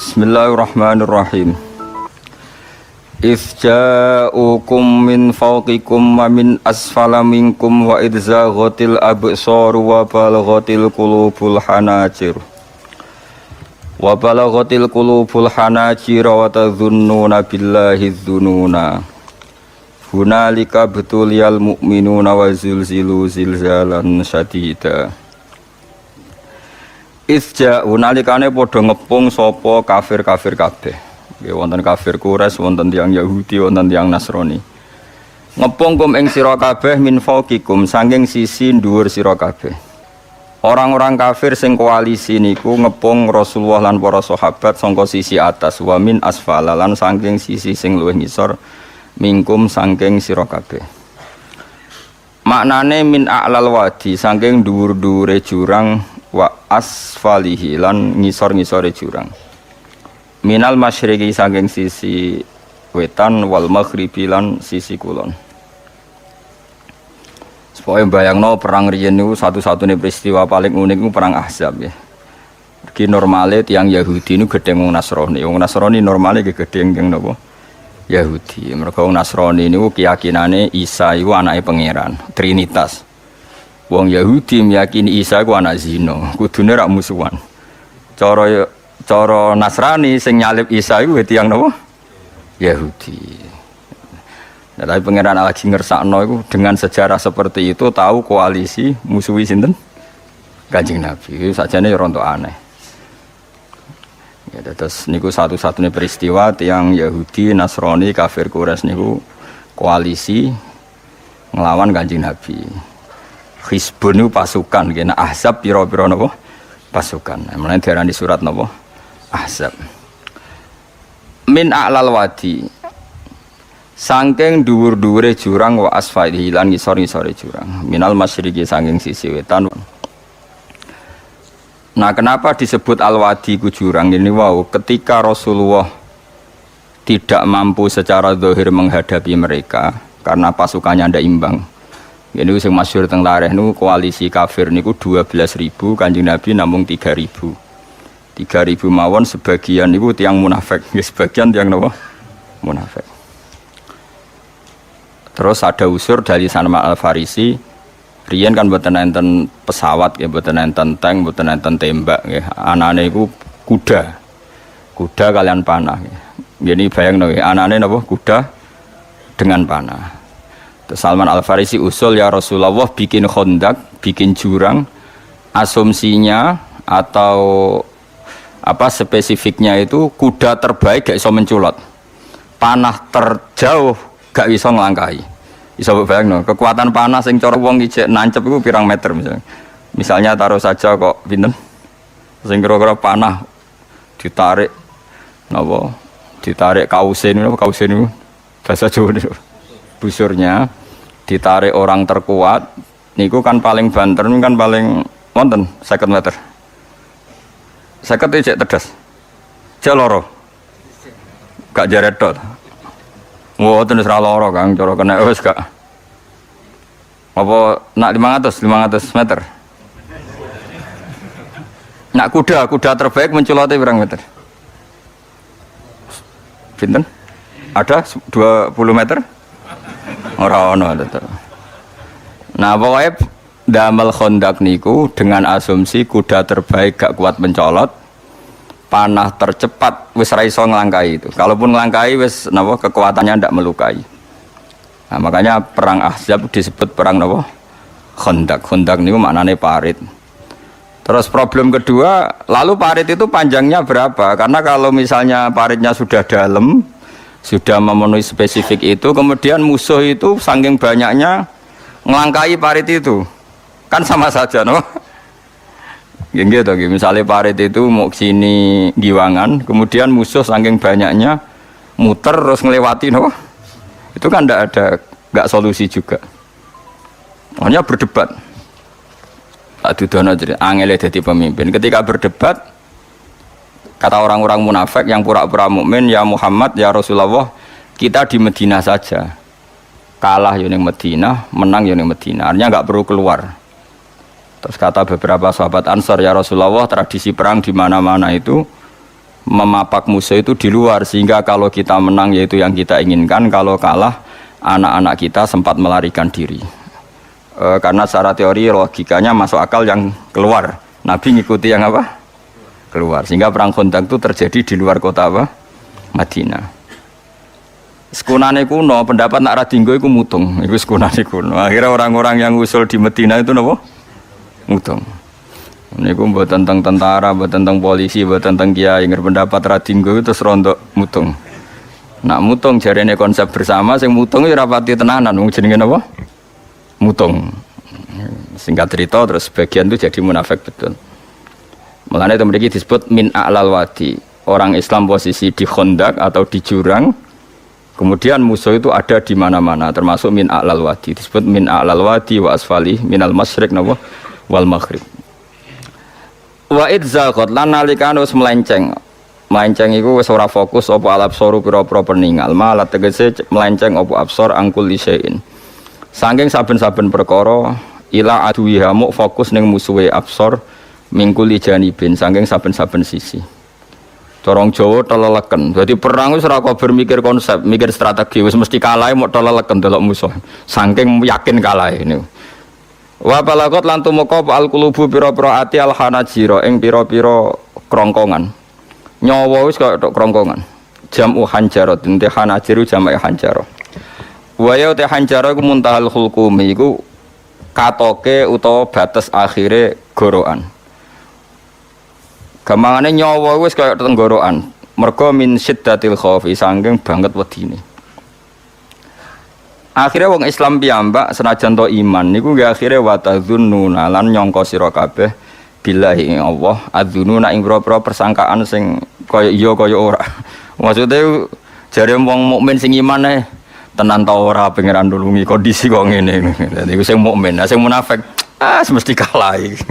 Bismillahirrahmanirrahim. Idz ja'ukum min fawqikum wa min asfala minkum wa idz zaghatil absar wa balaghatil qulubul hanajir wa tadhunnuna billahi dzununa hunalika betuliyal mu'minuna wa zulzilu zilzalan syadida. Isja unalikane padha ngepung sapa kafir-kafir kabeh. Nggih wonten kafir Quraisy, wonten tiyang Yahudi, wonten tiyang Nasrani. Ngepung kum ing sira kabeh min fawqikum saking sisi dhuwur sira kabeh. Orang-orang kafir sing koalisi niku ngepung Rasulullah lan para sahabat saka sisi atas, wa min asfala lan saking sisi sing luwih ngisor mingkum saking sira kabeh. Maknane min a'lal wadi saking dhuwur-dhuwure jurang wa asfalihi lan ngisor-ngisore jurang. Minal masyriqi saking sisi wetan wal maghribi lan sisi kulon. Supaya bayangno perang riyen niku satu-satunya peristiwa paling unik niku perang Ahzab ya. Ki normale tiyang Yahudi niku gedhe wong Nasrani. Wong Nasrani normale gedhe tiyang napa? Yahudi. Mergo wong Nasrani niku keyakinane Isa iku anake pangeran, Trinitas. Wong Yahudi meyakini Isa ku anak zina, kudune rak musuhan. Cara Nasrani sing nyalib Isa iku tiyang napa? Yahudi. Nah, tapi pangeran lagi ngersakno iku dengan sejarah seperti itu tahu koalisi musuhi sinten? Kanjeng Nabi. Sajane ya rontok aneh. Ya terus niku satu-satunya peristiwa tiyang Yahudi, Nasrani, kafir Quraisy niku koalisi nglawan Kanjeng Nabi. Hizbun itu pasukan, kena Ahzab piro-piro napa pasukan. Mulane diarani surat napa Ahzab. Min a'lal wadi. Saking dhuwur-dhuwure jurang wa asfalihi lan ngisor-ngisore jurang. Minal masyriqi saking sisi wetan. Nah, kenapa disebut al-wadi ku jurang ini wau ketika Rasulullah tidak mampu secara zahir menghadapi mereka karena pasukannya ndak imbang. Ini sing masyhur teng lareh niku koalisi kafir niku 12.000, Kanjeng Nabi namung 3.000. 3.000 mawon sebagian niku tiyang munafik, sebagian tiyang napa? Munafik. Terus ada usur dari Salman Al-Farisi, riyen kan mboten enten pesawat ya, mboten enten tank, mboten enten tembak nggih. Anane iku kuda. Kuda kalian panah nggih. Jadi bayangno nggih, anane napa? Kuda dengan panah. Salman Al-Farisi usul ya Rasulullah bikin khondak, bikin jurang, asumsinya atau apa spesifiknya itu kuda terbaik gak iso menculot, panah terjauh gak iso ngelangkahi. Iso bayangno kekuatan panah sing cara wong ijek nancep iku pirang meter misalnya taruh saja kok pinten sing kira-kira panah ditarik napa ditarik kausen niku bahasa Jawa niku busurnya ditarik orang terkuat niku kan paling banter kan paling wonten 50 meter 50 cek tedas cek loro gak jaret tok wonten wis ra loro Kang cara kena wis gak apa nak 500 meter nak kuda terbaik menculote pirang meter pinten ada 20 meter ora ono tetep. Nah, pokoknya damel khondak niku dengan asumsi kuda terbaik gak kuat mencolot, panah tercepat wis ra iso nglangkai itu. Kalaupun nglangkai wis napa kekuatannya ndak melukai. Nah, makanya perang Ahzab disebut perang napa? Khondak. Khondak niku maknane parit. Terus problem kedua, lalu parit itu panjangnya berapa? Karena kalau misalnya paritnya sudah dalam, sudah memenuhi spesifik itu, kemudian musuh itu saking banyaknya ngelangkai parit itu, kan sama saja, no? Gitu, misalnya parit itu mau sini giwangan, kemudian musuh saking banyaknya muter terus ngelewati, no? Itu kan nggak solusi juga. Hanya berdebat. Aduh, dono jadi angel jadi pemimpin. Ketika berdebat. Kata orang-orang munafik yang pura-pura mukmin, ya Muhammad, ya Rasulullah, kita di Madinah saja. Kalah yo ning Madinah, menang yo ning Madinah. Artinya enggak perlu keluar. Terus kata beberapa sahabat Ansor, ya Rasulullah, tradisi perang di mana-mana itu memapak musuh itu di luar, sehingga kalau kita menang yaitu yang kita inginkan, kalau kalah anak-anak kita sempat melarikan diri. Karena secara teori logikanya masuk akal yang keluar, Nabi ngikuti yang apa? Keluar, sehingga perang Khandaq itu terjadi di luar kota apa? Madinah. Sekunane kuno, pendapat nak radinggo itu mutung, itu sekunane kuno. Akhirnya orang-orang yang usul di Madinah itu apa? Mutung. Ini ku buat tentang tentara, buat tentang polisi, buat tentang kiai. Pendapat radinggo itu serondok mutung. Nak mutung jarene konsep bersama, sing mutung itu rapati tenanan, jenenge apa? Mutung. Singkat cerita, terus sebagian itu jadi munafik betul. Mulanya itu memiliki disebut min a'lal wadi. Orang Islam posisi di Khandaq atau di jurang. Kemudian musuh itu ada di mana-mana, termasuk min a'lal wadi. Disebut min a'lal wadi wa asfali minal masyriq wal maghrib. Wa idzaqat lan nalikan wis melenceng. Melenceng iku wis ora fokus apa alab soru pira-pira peninggal, malah tegese melenceng apa absor angkul lisein. Saking saben-saben perkara ila aduwiha muk fokus ning musuhe absor mingkuli janibin saking saben-saben sisi. Corong Jawa teleleken. Jadi perang wis ora kok bermikir konsep, mikir strategi, wis mesti kalah mok teleleken delok musuh. Saking yakin kalah ini. Wa balagot lan tumeka al qulubu pira-pira ati al hanajira ing pira-pira krongkongan. Nyawa wis kaya tok krongkongan. Jam'u hanjarah, te hanajiru jam'e hanjarah. Wa ya te hanjarah iku muntahal hulqumi iku katoke utawa batas akhire gorokan. Gampangane nyawa wis kaya tenggorokan. Mergo min syiddatil khaufi saking banget wedine. Akhire wong Islam piyambak senajan to iman niku nggih akhire wa tadzunnuna lan nyangka sira kabeh billahi Allah adzununa ing pira-pira persangkaan sing kaya iya kaya ora. Maksude jare wong mukmin sing iman tenan ta ora pangeran nulungi kondisi kok ngene. Dadi iku sing mukmin, sing munafik mesti kalah iki.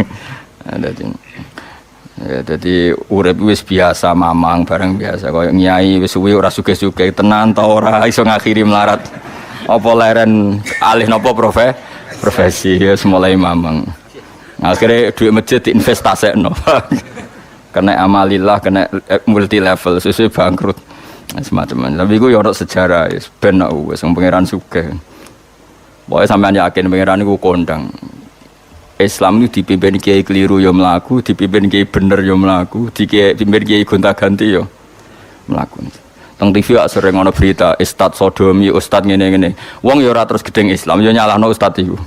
Ya, jadi urip wis biasa mamang bareng biasa kaya nyai wis suwi ora sugih-sugih tenan ta ora iso ngakhiri melarat apa leren alih napa profesi ya mulai mamang akhirnya duit masjid diinvestasekno kena amalillah kena multi level sesuai bangkrut semacam tapi iku ya ono sejarah wis ben wis pangeran sugih pokoke sampean yakin pangeran iku kondang Islam itu dipimpin kiai keliru ya melaku, dipimpin kiai bener ya melaku, dipimpin kiai gonta-ganti ya melaku. Teng TV sering ana berita ustad sodomi, ustad ngene-ngene. Wong ya ora terus gedeng Islam, ya nyalahno ustad iku.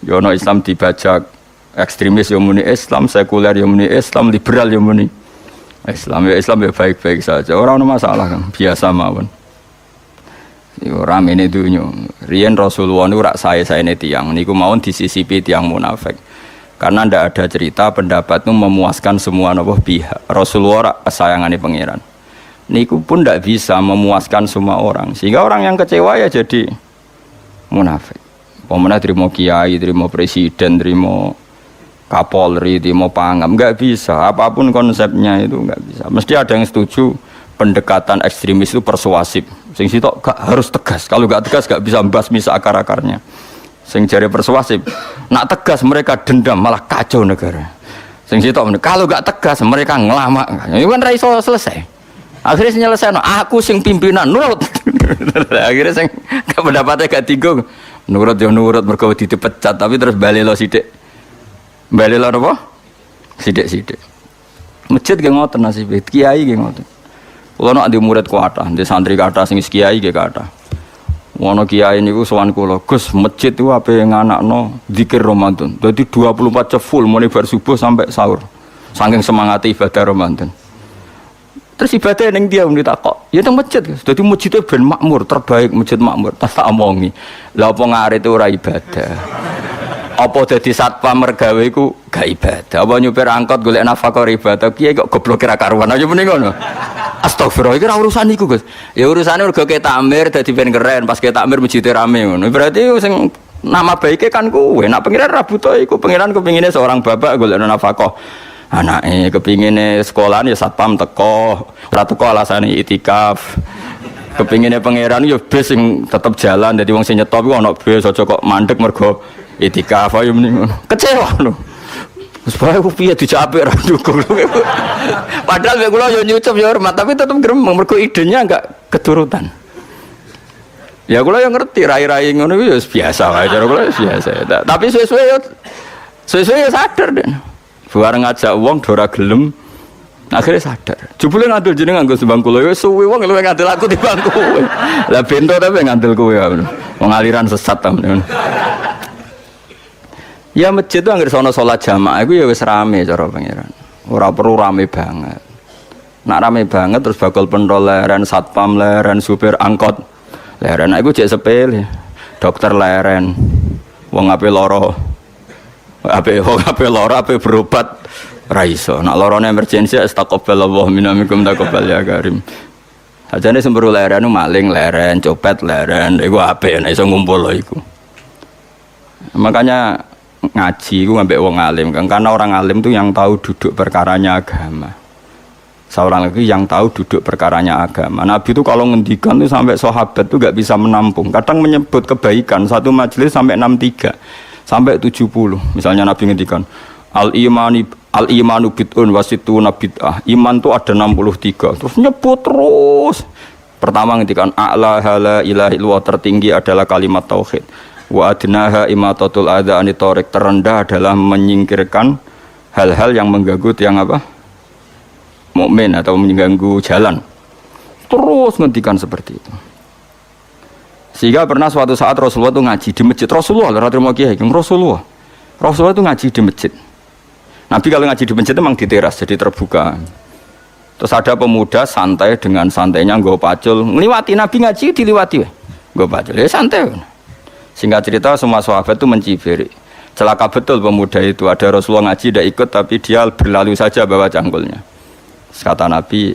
Ya ana Islam dibajak, ekstremis ya muni Islam, sekuler ya muni Islam, liberal ya muni Islam. Ya Islam ya baik-baik saja. Ora ana masalah kan, biasa mawon. Iku ramene dunyo. Riyen Rasulullah niku rak sae-saene tiyang niku mawon disisipi tiyang munafik. Karena ndak ada cerita pendapat itu memuaskan semua napa pihak. Rasulullah rak kesayangane pangeran. Niku pun ndak bisa memuaskan semua orang. Sehingga orang yang kecewa ya jadi munafik. Pemene trimo kiai, trimo presiden, trimo Kapolri, trimo pangam, enggak bisa. Apapun konsepnya itu enggak bisa. Mesti ada yang setuju pendekatan ekstremis itu persuasif. Sing sitok gak harus tegas. Kalau gak tegas gak bisa membasmi seakar-akarnya. Sing jari persuasif, nak tegas mereka dendam malah kacau negara. Sing sitok kalau gak tegas mereka ngelamak. Itu kan ra iso selesai. Akhirnya nyelesaino aku sing pimpinan nurut. Akhirnya sing pendapatnya gak tinggung. Nurut yo nurut mergo dipecat tapi terus balelo sithik. Balelo apa? Sithik-sithik. Masjid ge ngoten nasibe, kiai ge ngoten. Kalau nak di murid kuata, di santri kata, sing kiai ke kata. Wono kiai niku sowan kula, Gus, masjid itu apa yang anakno zikir Ramadan. Jadi 24 jam full mulai bar subuh sampai sahur. Saking semangat ibadah Ramadan. Terus ibadah ning dia muni takok, ya teng masjid. Dadi masjidnya ben makmur, terbaik masjid makmur. Tak omongi. Lah apa ngarit itu ora ibadah. Apa dadi satpam mergawe iku gak ibadah. Apa nyupir angkot golek nafkah ibadah. Kiai kok goblok kira karuan aja mending ngono. Astagfirullah, iki ora urusan iku, Gus. Ya urusane mergo ke takmir dadi ben keren, pas ke takmir masjid rame ngono. Berarti sing nama baike kan kuwe. Nek pengiran ra butuh iku, pengiran kepingine seorang bapak golek nafkah. Anake kepingine sekolahan ya satpam teko, ora teko alasane itikaf. Kepingine pengiran ya bis sing tetep jalan, dadi wong sing nyetop iku ana bis aja kok mandek mergo itikaf ayo mending ngono. Kecewa ngono. Supaya aku piye dijapik ra dukung. Padahal mek kula yo nyucup yo hormat, tapi tetep gremeng mergo idenya enggak keturutan. Ya kula yo ngerti rai-rai ngono yo biasa wae cara kula biasa. Tapi suwe-suwe yo sadar den. Bareng ngajak wong ora gelem akhirnya sadar. Jebule ngandel jeneng nganggo sembang kula yo suwe wong luwih ngandel aku timbang kowe. Lah bento tapi ngandel kowe ya. Wong aliran sesat ta. Ya masjid itu anggere sono salat jamaah iku ya wis rame cara pangeran. Ora perlu rame banget. Nak rame banget terus bakal pentol leren, satpam leren, supir angkot leren. Iku jek sepele. Dokter leren. Wong ape lara. Ape lara ape berobat ra iso. Nak larane emergensi astagfirullah minamikum taqabbal ya karim. Ajane semburu leren maling leren, copet leren. Iku ape nek iso ngumpul lho iku. Makanya ngaji ku ngambek wong alim kan, karena orang alim tuh yang tahu duduk perkaranya agama. Seorang lagi yang tahu duduk perkaranya agama. Nabi itu kalau ngendikan tuh sampai sahabat tuh gak bisa menampung. Kadang menyebut kebaikan satu majelis sampai 63 sampai 70. Misalnya Nabi ngendikan al imanu bid'un wasituna bid'ah. Iman tuh ada 63. Terus nyebut terus. Pertama ngendikan a'la la ilaha illallah, tertinggi adalah kalimat tauhid. Wa adnaha imatatul adza anitorik, terendah adalah menyingkirkan hal-hal yang mengganggu yang apa? Mukmin atau mengganggu jalan. Terus ngendikan seperti itu. Sehingga pernah suatu saat Rasulullah itu ngaji di masjid. Rasulullah itu ngaji di masjid. Nabi kalau ngaji di masjid itu memang di teras, jadi terbuka. Terus ada pemuda santai dengan santainya nggo pacul, ngliwati Nabi ngaji diliwati we. Nggo pacul, ya santai. Singkat cerita semua sahabat itu mencibir. Celaka betul pemuda itu, ada Rasulullah ngaji tidak ikut tapi dia berlalu saja bawa cangkulnya. Kata Nabi,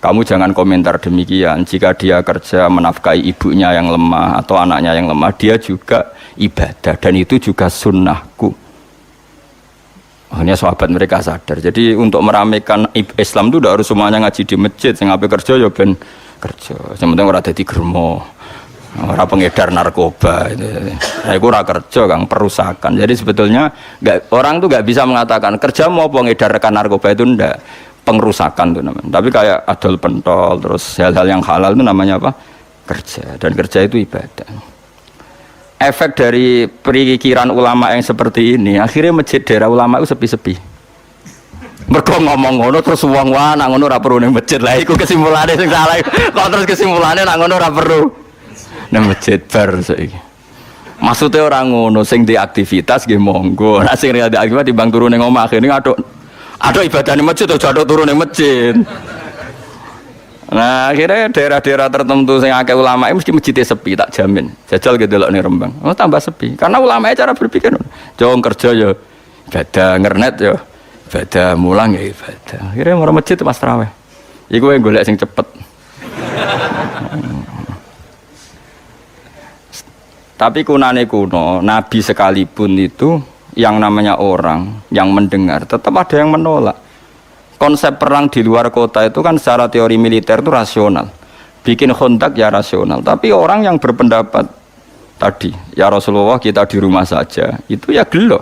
kamu jangan komentar demikian. Jika dia kerja menafkahi ibunya yang lemah atau anaknya yang lemah, dia juga ibadah dan itu juga sunnahku. Akhirnya sahabat mereka sadar. Jadi untuk meramaikan Islam itu tidak harus semuanya ngaji di masjid. Yang ngapain kerja ya ben kerja. Yang penting orang jadi germo. Orang pengedar narkoba itu, itu orang kerja kang perusakan. Jadi sebetulnya orang tuh nggak bisa mengatakan kerja mau pengedar narkoba itu ndak, pengrusakan tuh namanya. Tapi kayak adol pentol terus hal-hal yang halal itu namanya apa? Kerja, dan kerja itu ibadah. Efek dari perikiran ulama yang seperti ini, akhirnya masjid daerah ulama itu sepi-sepi. Mergo ngomong ngono terus wong wae nak ngono ora perlu ning masjid. Lah iku kesimpulane sing salah. Kok terus kesimpulane nak ngono ora perlu nang masjid bar saiki. Maksudnya orang ngono sing di aktivitas nggih monggo. Nek sing ada aktivitas timbang turu ning omah kene aduk ibadah ning masjid atau aduk turu ning masjid. Nah, akhirnya daerah-daerah tertentu sing akeh ulama mesti masjidnya sepi, tak jamin. Jajal gitu delok ning Rembang. Oh, tambah sepi. Karena ulama cara berpikir jong kerja ya ibadah, ngernet ya ibadah, mulang ya ibadah. Akhirnya orang masjid pas tarawih. Iku yang golek sing cepet. Tapi kunane kuno, Nabi sekalipun itu yang namanya orang yang mendengar tetap ada yang menolak. Konsep perang di luar kota itu kan secara teori militer itu rasional. Bikin kontak ya rasional. Tapi orang yang berpendapat tadi, ya Rasulullah kita di rumah saja, itu ya gelo.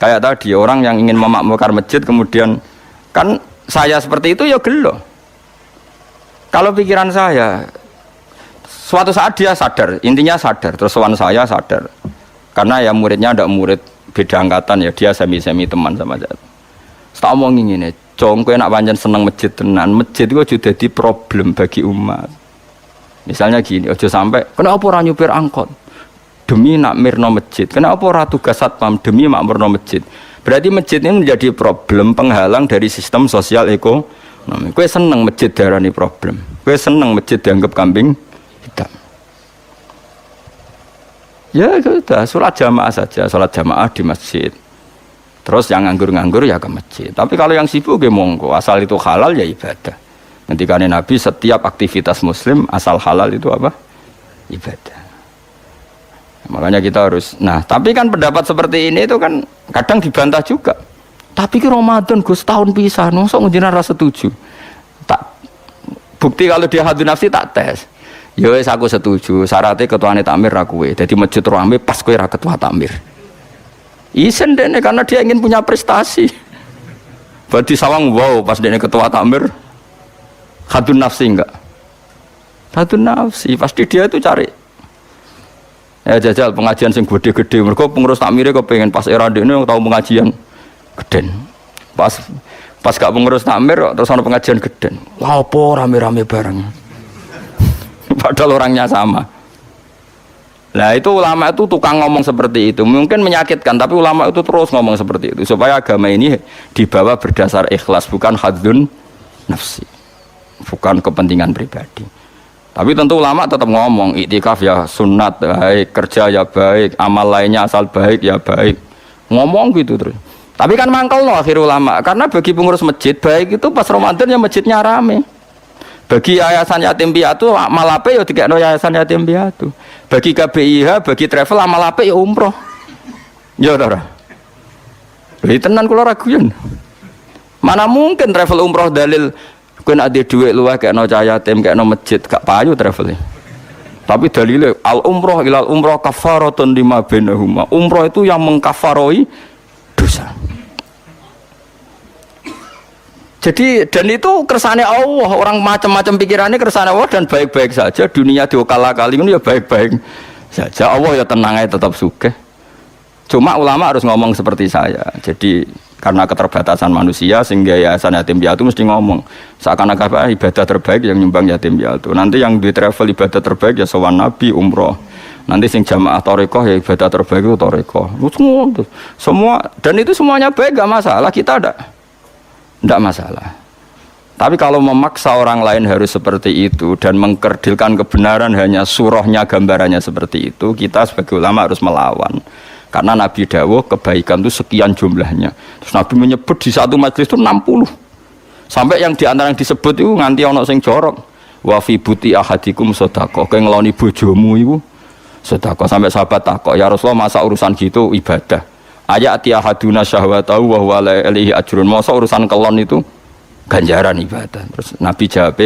Kayak tadi orang yang ingin memakmurkan masjid kemudian kan saya seperti itu ya gelo. Kalau pikiran saya suatu saat dia sadar, intinya sadar, terus sowan saya sadar. Karena ya muridnya ada murid beda angkatan ya, dia semi-semi teman sama saya. Tak omong ngene, cong kowe nak pancen seneng masjid tenan, masjid itu aja dadi problem bagi umat. Misalnya gini, aja sampai kenapa ora nyupir angkot demi nak mirno masjid, kenapa ora tugas satpam demi makmurno masjid. Berarti masjid ini menjadi problem penghalang dari sistem sosial ekonomi. Kowe seneng masjid darani problem, kowe seneng masjid dianggap kambing hitam. Ya sudah, sholat jamaah saja, sholat jamaah di masjid. Terus yang nganggur-nganggur ya ke masjid. Tapi kalau yang sibuk ya monggo, asal itu halal ya ibadah. Ngendikane Nabi setiap aktivitas muslim asal halal itu apa? Ibadah. Makanya kita harus. Nah, tapi kan pendapat seperti ini itu kan kadang dibantah juga. Tapi ki Ramadan Gus tahun pisan, mosok njenengan ra setuju. Tak bukti kalau dia hadun nafsi tak tes. Ya wis aku setuju, syaratnya ketuane takmir ra kowe. Dadi masjid rame pas kowe ra ketua takmir. Isen dene karena dia ingin punya prestasi. Berarti sawang wow pas dene ketua takmir hadun nafsi enggak? Hadun nafsi pasti dia itu cari. Ya jajal pengajian sing gede-gede mergo pengurus takmire kepengin pas era dene tau pengajian geden. Pas gak pengurus takmir terus ana pengajian geden. Wah apa rame-rame bareng. Padahal orangnya sama. Nah itu ulama itu tukang ngomong seperti itu. Mungkin menyakitkan tapi ulama itu terus ngomong seperti itu supaya agama ini dibawa berdasar ikhlas bukan hadzun nafsi. Bukan kepentingan pribadi. Tapi tentu ulama tetap ngomong iktikaf ya sunat baik, kerja ya baik, amal lainnya asal baik ya baik. Ngomong gitu terus. Tapi kan mangkel loh akhir ulama karena bagi pengurus masjid baik itu pas Ramadan ya masjidnya rame. Bagi yayasan yatim piatu amal apik ya dikekno yayasan yatim piatu. Bagi KBIH, bagi travel amal apik ya umroh. Ya ora. Lha tenan kula raguyan. Mana mungkin travel umroh dalil kowe nek ade dhuwit luwih kekno cah yatim kekno masjid gak payu travel. Tapi dalile al umroh ilal umroh kafaratun lima bainahuma. Umroh itu yang mengkafaroi dosa. Jadi dan itu kersane Allah, orang macam-macam pikirannya kersane Allah dan baik-baik saja. Dunia diokal-akali itu ya baik-baik saja. Allah ya tenang aja tetap sugih. Cuma ulama harus ngomong seperti saya. Jadi karena keterbatasan manusia sehingga yayasan yatim piatu mesti ngomong seakan-akan ibadah terbaik yang nyumbang yatim piatu. Nanti yang di travel ibadah terbaik ya sowan nabi umroh. Nanti sing jamaah thariqah ya ibadah terbaik itu thariqah. Semua dan itu semuanya baik gak masalah, kita tidak masalah. Tapi kalau memaksa orang lain harus seperti itu dan mengkerdilkan kebenaran hanya surahnya gambarannya seperti itu, kita sebagai ulama harus melawan. Karena Nabi dawuh kebaikan itu sekian jumlahnya. Terus Nabi menyebut di satu majelis itu 60. Sampai yang di antara yang disebut itu nganti ana sing jorok. Wa fi buti ahadikum sedekah. Kowe ngeloni bojomu iku sedekah. Sampai sahabat takok, "Ya Rasulullah, masa urusan gitu ibadah?" Ayat ahaduna syahwatahu wa huwa alaihi ajrun. Masa urusan kelon itu ganjaran ibadah. Terus Nabi jawab,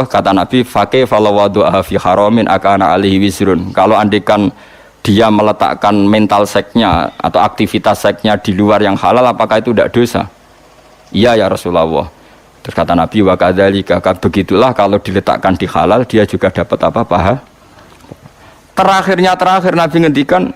kata Nabi, "Faqih falawadu'a fi haramin akana alaihi wisrun." Kalau andikan dia meletakkan mental seksnya atau aktivitas seksnya di luar yang halal, apakah itu tidak dosa? Iya ya Rasulullah. Terus kata Nabi, "Wa kadzalika," begitulah kalau diletakkan di halal dia juga dapat apa paha. Terakhir Nabi ngendikan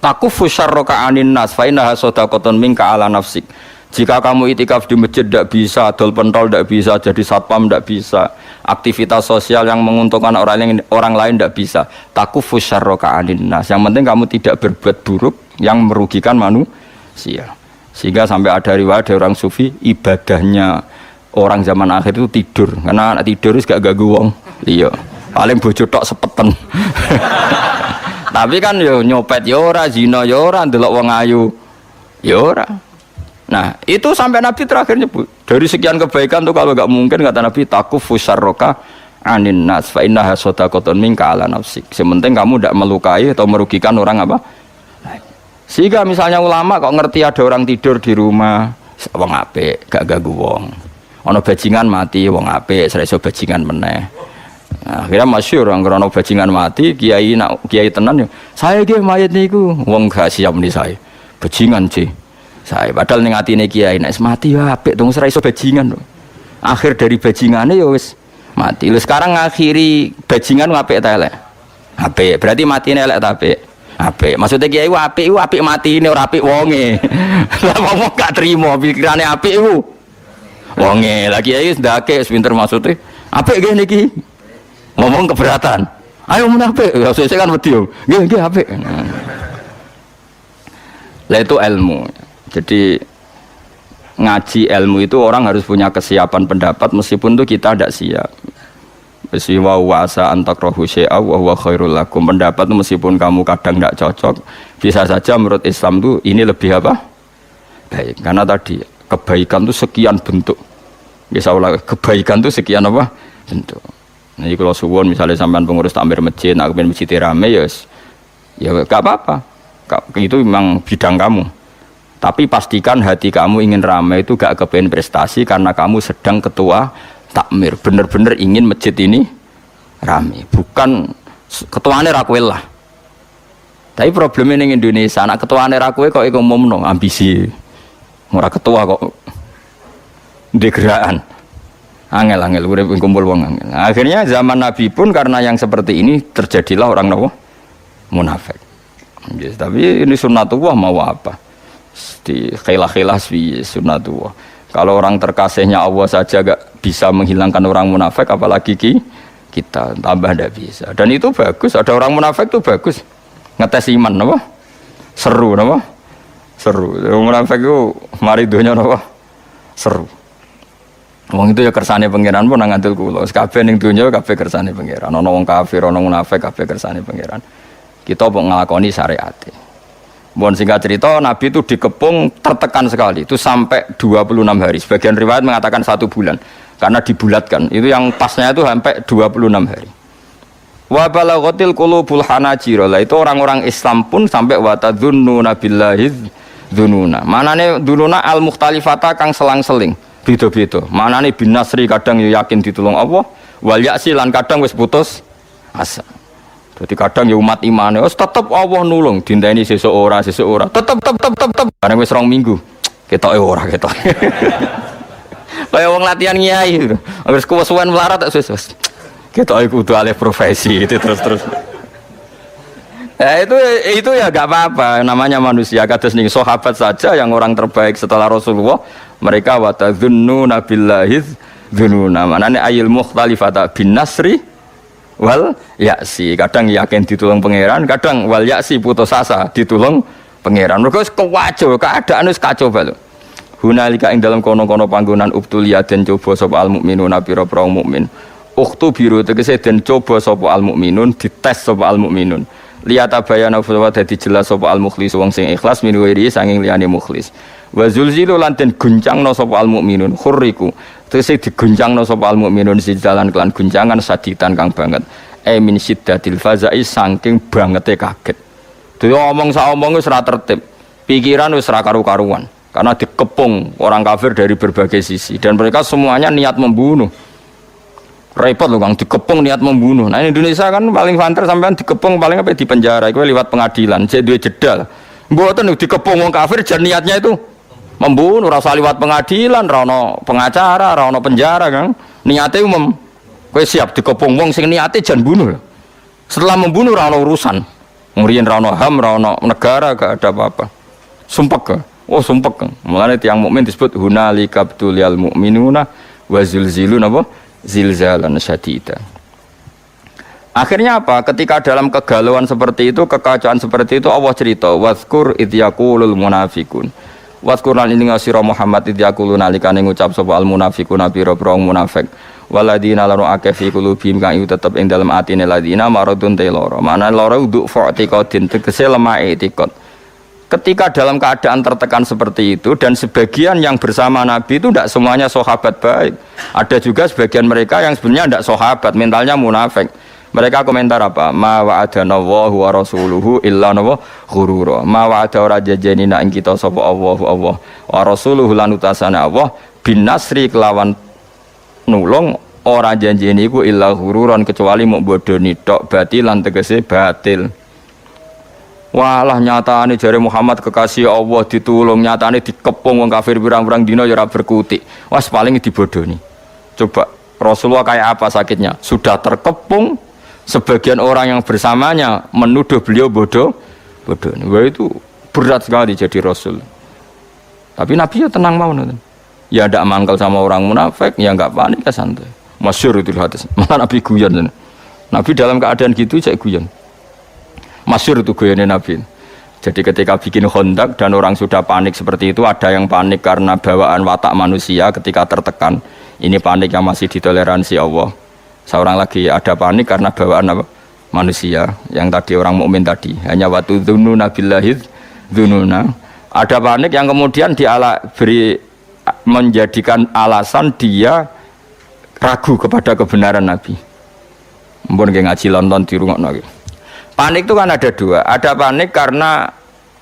takufu syarroka anin nas fa innaha shadaqatun minka ala nafsik. Jika kamu itikaf di masjid tidak bisa, adol pentol tidak bisa, jadi satpam tidak bisa, aktivitas sosial yang menguntungkan orang lain tidak bisa. Takufu syarroka anin nas. Yang penting kamu tidak berbuat buruk yang merugikan manusia. Sehingga sampai ada riwayat dari orang sufi ibadahnya orang zaman akhir itu tidur. Karena anak tidur itu gak ganggu wong. Iya. Paling bojo tok sepeten. Tapi kan yo nyopet yo ora, zina yo ora, ndelok wong ayu yo ora. Nah, itu sampai Nabi terakhir nyebut. Dari sekian kebaikan tuh kalau enggak mungkin kata Nabi takufu syarroka anin nas fa innaha shadaqatun minka ala nafsik. Sementing kamu tidak melukai atau merugikan orang apa? Sehingga misalnya ulama kok ngerti ada orang tidur di rumah, wong apik, gak ganggu wong. Ana bajingan mati, wong apik, iso bajingan meneh. Nah, akhirnya masyhur orang krono bajingan mati, kiai tenan yo. Saya nggih mayit niku, wong gak siap nih saya. Bajingan sih. Saya padahal ning atine kiai nek mati yo apik dong ora iso bajingan. Akhir dari bajingane yo wis mati. Lha sekarang ngakhiri bajingan apik ta elek? Apik. Berarti matine elek ta apik? Apik. Maksudnya kiai ku apik matine ora apik wonge. Lah wong gak trimo pikirane apik iku. Wonge. Lah kiai wis ndake wis pinter maksude. Apik nggih niki. Ngomong keberatan. Ayo menapik. Ya saya kan wedi yo. Nggih apik. Lah itu ilmu. Jadi ngaji ilmu itu orang harus punya kesiapan pendapat meskipun itu kita tidak siap. Wa wasa antakrahu syai'a wa huwa khairul lakum. Pendapat itu meskipun kamu kadang tidak cocok, bisa saja menurut Islam itu ini lebih apa? Baik. Karena tadi kebaikan itu sekian bentuk. Bisa ulang kebaikan itu sekian apa? Bentuk. Nah, kalau suwon misalnya sampean pengurus takmir masjid, aku pengen masjid rame ya gak apa-apa. Itu memang bidang kamu. Tapi pastikan hati kamu ingin ramai itu gak kepengen prestasi karena kamu sedang ketua takmir. Bener-bener ingin masjid ini ramai. Bukan ketuanya rakwil lah. Tapi problemnya ning Indonesia, anak ketuane ra kowe kok ngomongno ambisi. Ora ketua kok degraan. Angel-angel urip kumpul wong angel. Akhirnya zaman Nabi pun karena yang seperti ini terjadilah orang nawa munafik. Yes, tapi ini sunnatullah mau apa? Di khilah-khilah sunnatullah. Kalau orang terkasihnya Allah saja gak bisa menghilangkan orang munafik, apalagi kita tambah tidak bisa. Dan itu bagus. Ada orang munafik itu bagus. Ngetes iman, apa? Seru, apa? Seru. Orang munafik itu mari dunya, apa? Seru. Wong itu ya kersane pangeran pun nang ngandel kula. Kabeh ning donya kabeh kersane pangeran. Ana wong kafir, ana munafik kabeh kersane pangeran. Kita kok nglakoni syariate. Mohon singkat cerita, Nabi itu dikepung tertekan sekali. Itu sampai 26 hari. Sebagian riwayat mengatakan 1 bulan. Karena dibulatkan. Itu yang pasnya itu sampai 26 hari. Wa balaghatil qulubul hanajir. Itu orang-orang Islam pun sampai wa tadzunnuna billahi dzununa. Manane dzununa al-mukhtalifata kang selang-seling. Beda-beda. Manane bin nasri kadang yakin ditulung Allah, wal ya'si lan kadang wis putus asa. Jadi kadang ya umat imane wis tetep Allah nulung, dinteni sesuk ora tetep bareng wis 2 minggu ketoke ora ketok. Kaya wong latihan kiai wis kuwesuwen melarat tak wis ketoke kudu alih profesi itu terus. Itu ya enggak apa-apa, namanya manusia. Kados ning sahabat saja yang orang terbaik setelah Rasulullah, mereka wa tadzunnuna billahi dzununa. Manane ayil mukhtalifata bin nasri wal yaksi, kadang yakin ditulung pangeran, kadang wal yaksi putus asa ditulung pangeran. Mergo wis kacau, keadaan wis kacau bae. Hunalika ing dalam kono-kono panggonan ubtuliya den coba sapa al mukminuna pira-pira mukmin. Ukhtu biru tegese den coba sapa al mukminun, dites sapa al mukminun. Liyata bayana wa dadi jelas sapa al mukhlis wong sing ikhlas min wiri sanging liyane mukhlis. Wa zulzilu lan den guncangna sapa al mukminun khurriku. Tegese diguncangna sapa al mukminun sidalan kelan guncangan saditan kang banget. Min siddatil fazai saking bangete kaget. Dhewe omong sak omong wis ora tertib. Pikiran wis ora karu-karuan karena dikepung orang kafir dari berbagai sisi dan mereka semuanya niat membunuh. Repot loh Kang, dikepung niat membunuh. Nah Indonesia kan paling fanter sampean dikepung paling apa di penjara, itu lewat pengadilan. Saya duwe jedal. Mboten dikepung wong kafir jan niatnya itu membunuh, rasa lewat pengadilan, ra ono pengacara, ra ono penjara Kang. Niate umum. Kowe siap dikepung wong sing niate jan bunuh. Setelah membunuh ra ono urusan. Ngriyen ra ono HAM, ra ono negara, gak ada apa-apa. Sumpek. Oh sumpek. Mulane tiyang mukmin disebut hunalika btulial mukminuna wa zulzilun apa? Zilzalan syadida. Akhirnya apa? Ketika dalam kegalauan seperti itu, kekacauan seperti itu, Allah cerita, wazkur idh yaqulul munafiqun. Wazkur lan ing sira Muhammad idh yaqulun nalikane ngucap sapa al munafiqun pira-pira munafik. Waladina lanu akeh fi qulubihim kang iku tetep ing dalem atine ladina maradun te lara. Mana lara uduk fa'tiqadin tegese lemah etikad. Ketika dalam keadaan tertekan seperti itu dan sebagian yang bersama Nabi itu tidak semuanya sahabat baik. Ada juga sebagian mereka yang sebenarnya tidak sahabat, mentalnya munafik. Mereka komentar apa? Ma wa'adana Allahu wa rasuluhu illa ghurura. Ma wa'ada ora jajanina ing kita sapa Allahu Allah wa rasuluhu lan utasane Allah bin nasri kelawan nulung ora janjeni iku illa ghururan kecuali muk bodoni tok batilan tegese batil. Walah nyatane jare Muhammad kekasih Allah ditulung, nyatane dikepung wong kafir pirang-pirang dina ya ora berkutik. Wes paling dibodoni. Coba Rasulullah kayak apa sakitnya? Sudah terkepung, sebagian orang yang bersamanya menuduh beliau bodoh. Wah itu berat sekali jadi Rasul. Tapi Nabi ya tenang mau nonton. Ya ndak mangkal sama orang munafik, ya enggak panik, ya santai. Masyhur itu hadis. Malah Nabi guyon. Nabi dalam keadaan gitu saya guyon. Masyhur itu goyane Nabi. Jadi ketika bikin Khandaq dan orang sudah panik seperti itu, ada yang panik karena bawaan watak manusia ketika tertekan. Ini panik yang masih ditoleransi Allah. Seorang lagi ada panik karena bawaan apa? Manusia yang tadi orang mukmin tadi. Hanya watu dzununa billahi dzununa. Ada panik yang kemudian beri menjadikan alasan dia ragu kepada kebenaran Nabi. Mumpun ngaji London di rumah lagi. Panik itu kan ada dua. Ada panik karena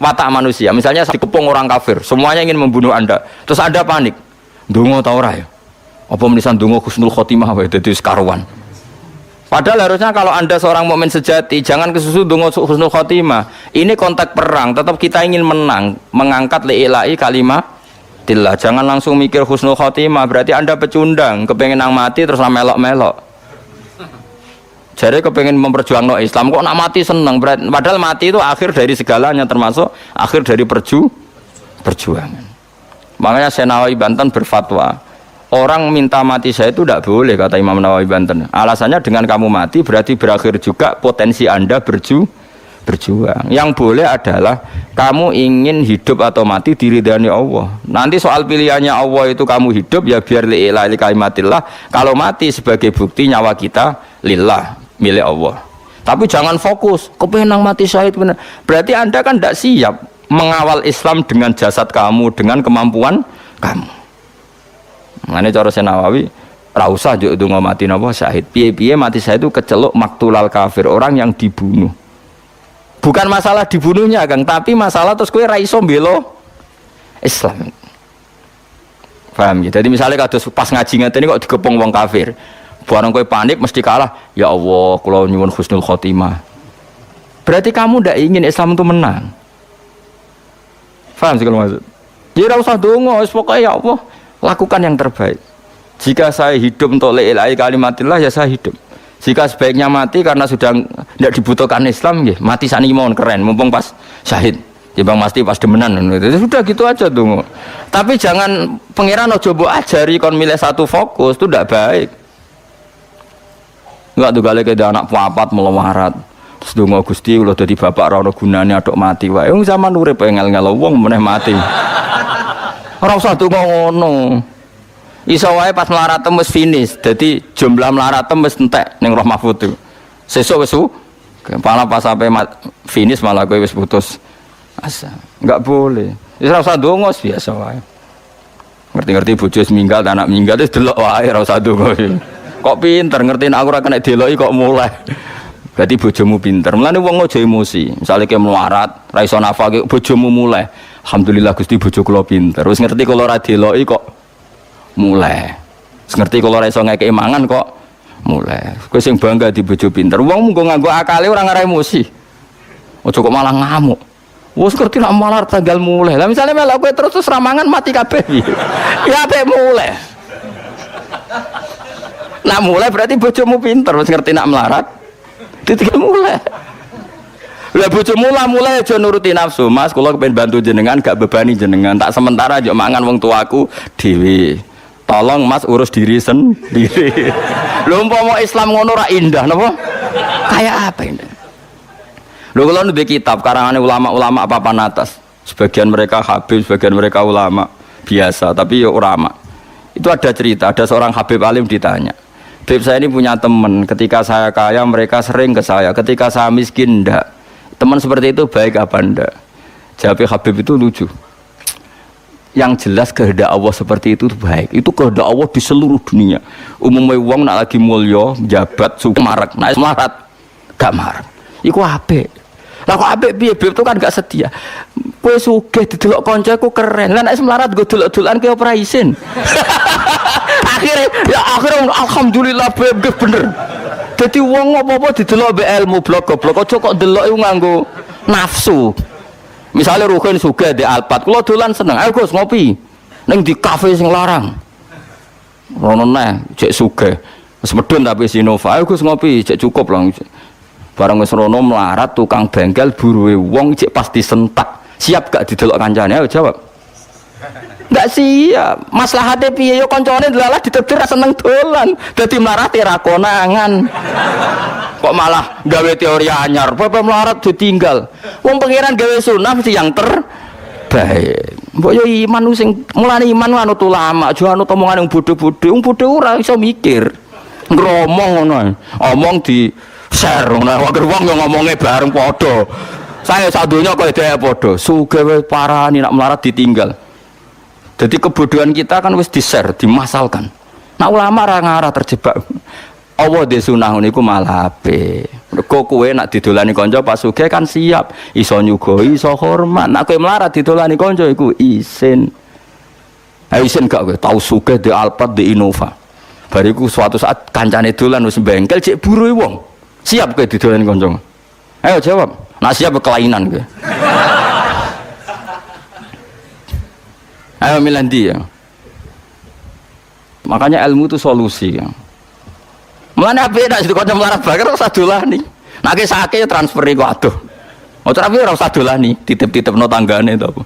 watak manusia. Misalnya dikepung orang kafir, semuanya ingin membunuh Anda. Terus Anda panik. Ndonga ta ora ya? Apa menisan ndonga husnul khotimah wae dadi karuan. Padahal harusnya kalau Anda seorang mukmin sejati, jangan kesusu donga husnul khotimah. Ini konteks perang, tetap kita ingin menang, mengangkat li'ilai kalimatillah. Jangan langsung mikir husnul khotimah, berarti Anda pecundang, kepengen nang mati terus melok-melok. Jadi kepengen memperjuangkan Islam kok nak mati seneng, padahal mati itu akhir dari segalanya, termasuk akhir dari perjuangan. Makanya Syekh Nawawi Banten berfatwa, orang minta mati saya itu tidak boleh, kata Imam Nawawi Banten. Alasannya dengan kamu mati berarti berakhir juga potensi Anda berjuang. Yang boleh adalah kamu ingin hidup atau mati diridhani Allah. Nanti soal pilihannya Allah itu kamu hidup ya biar li'ilai kalimatillah. Kalau mati sebagai bukti nyawa kita lillah, milik Allah. Tapi jangan fokus kepengen mati syahid benar. Berarti Anda kan tidak siap mengawal Islam dengan jasad kamu, dengan kemampuan kamu. Ini cara Syekh Nawawi, ra usah njuk ndonga mati napa syahid. Piye-piye mati syahid itu keceluk maktulal kafir, orang yang dibunuh. Bukan masalah dibunuhnya, Kang, tapi masalah terus kowe ra iso mbela Islam. Paham ya? Jadi misalnya kados pas ngaji ngene kok digepung wong kafir. Barang kowe panik mesti kalah. Ya Allah, kula nyuwun husnul khotimah. Berarti kamu ndak ingin Islam itu menang. Paham sih kalau maksud? Ya ora usah donga, wis pokoke ya Allah, lakukan yang terbaik. Jika saya hidup untuk li'ilai kalimatillah ya saya hidup. Jika sebaiknya mati karena sudah tidak dibutuhkan Islam, ya mati sakniki mawon keren, mumpung pas syahid. Ya Bang mesti pas demenan itu sudah gitu aja tuh. Tapi jangan pangeran ojo mbok ajari kon milih satu fokus, itu tidak baik. Enggak tuh gale ke anak papat melawarat. Terus donga Gusti kula dadi bapak ora ono gunane atok mati wae. Wong zaman urip ngel-ngel wong meneh mati. Ora usah donga ngono. Iso wae pas melarat wis finish. Dadi jumlah melarat wis entek ning Roh Mahfud itu. Sesuk wis kepala pas sampai finish malah kowe wis putus asa. Enggak boleh. Wis ora usah donga biasa wae. Ngerti-ngerti bojo minggal, anak minggal wis delok wae ora usah donga. Kok pinter ngertiin aku ora kena deloki kok mulai. Berarti bojomu pinter. Mulane wong aja emosi. Misale ke melarat, ra iso nafal bojomu mulai. Alhamdulillah Gusti bojo kula pinter. Wis ngerti kula ora deloki kok mulai. Wis ngerti kula ora iso ngekeki mangan kok mulai. Kowe sing bangga di bojo pinter. Wong mung nganggo akale ora ngara emosi. Aja kok malah ngamuk. Wes ngerti nak malar tanggal mulai. Lah misale melok kowe terus ramangan mati kabeh. Ya apik mulai. Nak mulai berarti bojomu pinter, wis ngerti nak melarat. Ditinggal mulai. Lah bojomu mulai aja nuruti nafsu. Mas, kula kepengin bantu jenengan gak bebani jenengan. Tak sementara aja mangan wong tuaku dhewe. Tolong Mas urus diri sendiri. Lho umpama Islam ngono ra indah napa? Kayak apa ini? Lho kula ndek kitab karangane ulama-ulama papan atas. Sebagian mereka habib, sebagian mereka ulama biasa, tapi ya ulama. Itu ada cerita, ada seorang habib alim ditanya. Habib saya ini punya teman, ketika saya kaya mereka sering ke saya, ketika saya miskin enggak. Teman seperti itu baik apa enggak? Jawab Habib itu lucu. Yang jelas kehendak Allah seperti itu baik. Itu kehendak Allah di seluruh dunia. Umumnya wong nak lagi mulya, jabat, suku marak, nak semarat gak marak. Iku apik. Lah kok apik piye? Beb itu kan gak setia. Kowe sugih didelok kancaku keren. Lah nek semarat go delok-delokan ki ora isin. akhirnya alhamdulillah beb bener. Jadi wong apa-apa didelok mbek ilmu blok-blok aja kok delok iku nganggo nafsu. Misalnya Ruhin sugih di Alphard, kula dolan seneng. Ayo Gus ngopi. Ning di kafe sing larang. Rono neh cek sugih. Wis medun tapi Sinova. Ayo Gus ngopi, cek cukup lah. Barang wis rono melarat tukang bengkel buruhe wong cek pasti sentak. Siap gak didelok kancane? Ayo jawab. Enggak siap. Maslahate piye yo kancane delalah ditetir seneng dolan. Dadi melarat ra konangan. Kok malah gawe teori anyar, bapak melarat ditinggal. Wong pangeran gawe sunah mesti yang terbaik. Mbok yo iman sing mulane iman anut ulama, aja anut omongan yang bodho-bodho. Wong bodho ora iso mikir. Ngromong ngono. Omong di share ngono. Wae wong yo ngomongnya bareng padha. Saya sadonya kok dhewe padha. Sugih wis parani nak melarat ditinggal. Jadi kebodohan kita kan wis di-share, dimasalkan. Nah ulama ora ngarah terjebak. Allah di sunah niku malah apik. Mergo kowe nak didolani kanca pas sugih kan siap, iso nyugoi, iso hormat. Nak kowe melarat didolani kanca iku isin. Isin gak kowe tau sugih di Alphard di Innova. Bariku suatu saat kancane dolan wis bengkel cek buru wong. Siap kowe didolani kanca. Ayo jawab. Nak siap kelainan kowe. Ayo milih ndi ya. Makanya ilmu itu solusi ya. Mulane apik nek kanca melarat bakar ora usah dolani. Nek sake transfer iku aduh. Ora ora usah dolani, titip-titipno tanggane to apa.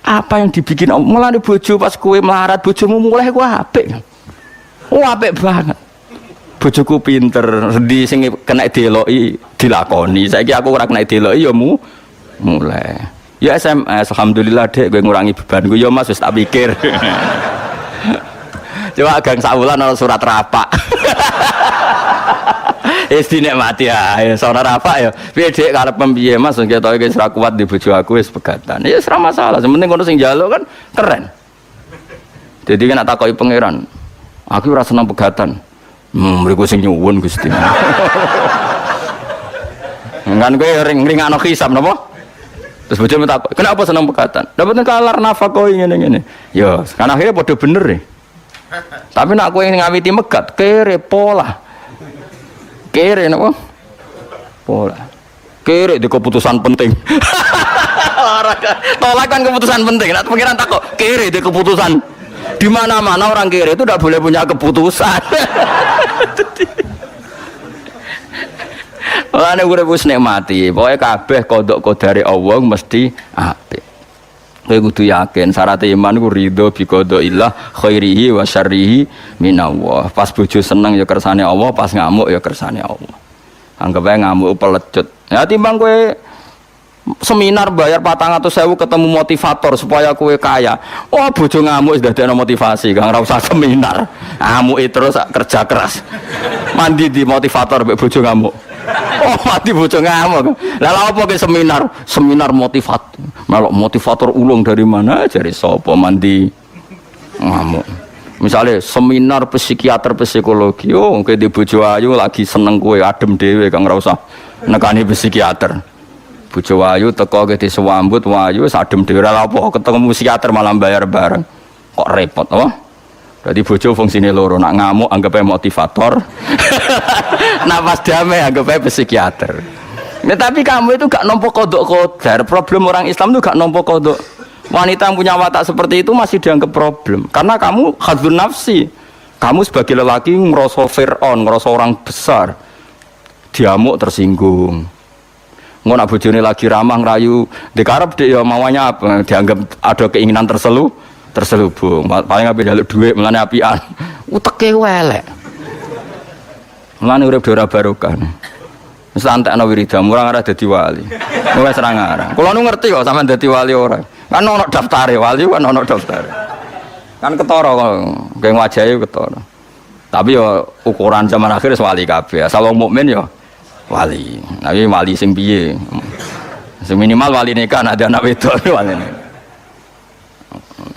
Apa yang dibikin mulane bojo pas kowe melarat bojomu mulai ku apik. Oh apik banget. Bojoku pinter, di sing kena deloki dilakoni. Saiki aku ora kena deloki ya mulai. Ya SMS alhamdulillah Dek kowe ngurangi bebanku ya Mas wis tak pikir. Coba gang sawulan ana surat rapak. Wis dinikmati ae, ora rapak ya. Piye Dik karep piye Mas ketoke wis ra kuat di bojo aku wis pegatan. Ya ora masalah, sementing kono sing njaluk kan keren. Jadi kan tak takoki pangeran. Aku ora seneng pegatan. Mriku sing nyuwun Gusti. Kan kowe ring-ringano hisab napa? Terus bojomu takok, "Kenapa seneng pegatan?" Dapat kalar nafkah ngene-ngene. Ya, kan akhirnya padha bener ya. Tapi nak kowe ngawiti megat, kere pola. Kere napa? Pola. Kere di keputusan penting. Tolak kan keputusan penting. Nak pikiran takok, kere di keputusan. Di mana-mana orang kere itu tidak boleh punya keputusan. Mulane urip wis nikmati. Pokoke kabeh kodok kodare Allah mesti apik. Kowe kudu yakin syarat iman ku ridho bi qadaillah khairihi wa syarrihi minallah. Pas bojo seneng ya kersane Allah, pas ngamuk ya kersane Allah. Anggap ae ngamuk pelecut. Ya timbang kowe seminar bayar 400.000 ketemu motivator supaya kowe kaya. Oh bojo ngamuk sudah ada motivasi, gak ora usah seminar. Ngamuki terus kerja keras. Mandi di motivator mbek bojo ngamuk. Oh mati bocah ngamuk. Lah lha apa ke seminar? Seminar motivator. Melok motivator ulung dari mana? Jare sapa mandi ngamuk. Misalnya seminar psikiater psikologi. Oh kowe di bojo ayu lagi seneng kowe adem dhewe kang ora usah nekani psikiater. Bojo ayu teko ke disewambut wayu wis adem dhewe. Lah apa ketemu psikiater malah bayar bareng. Kok repot apa? Jadi bojo fungsine loro, nak ngamuk anggap ae motivator. Nak pas damai anggap ae psikiater. Nah, tapi kamu itu gak nampa kodok kodar. Problem orang Islam itu gak nampa kodok. Wanita yang punya watak seperti itu masih dianggap problem. Karena kamu hadzun nafsi. Kamu sebagai lelaki ngerasa Fir'aun, ngerasa orang besar. Diamuk tersinggung. Ngono nak bojone lagi ramah ngerayu, dikarep dia mauannya apa? Dianggap ada keinginan terselubung. Paling ape njaluk dhuwit mulane apian. Uteke elek. Mulane urip ora barokah. Wis antekno wiridamu ora arep dadi wali. Wis ora ngarang. Kula nu ngerti kok sampean dadi wali ora. Kan ono daftare wali kan ono daftare. Kan ketara kok nggih wajahe ketara. Tapi yo ukuran zaman akhir wis wali kabeh. Asal wong mukmin yo wali. Tapi wali sing piye? Sing minimal wali nikah ada anak wedok waline.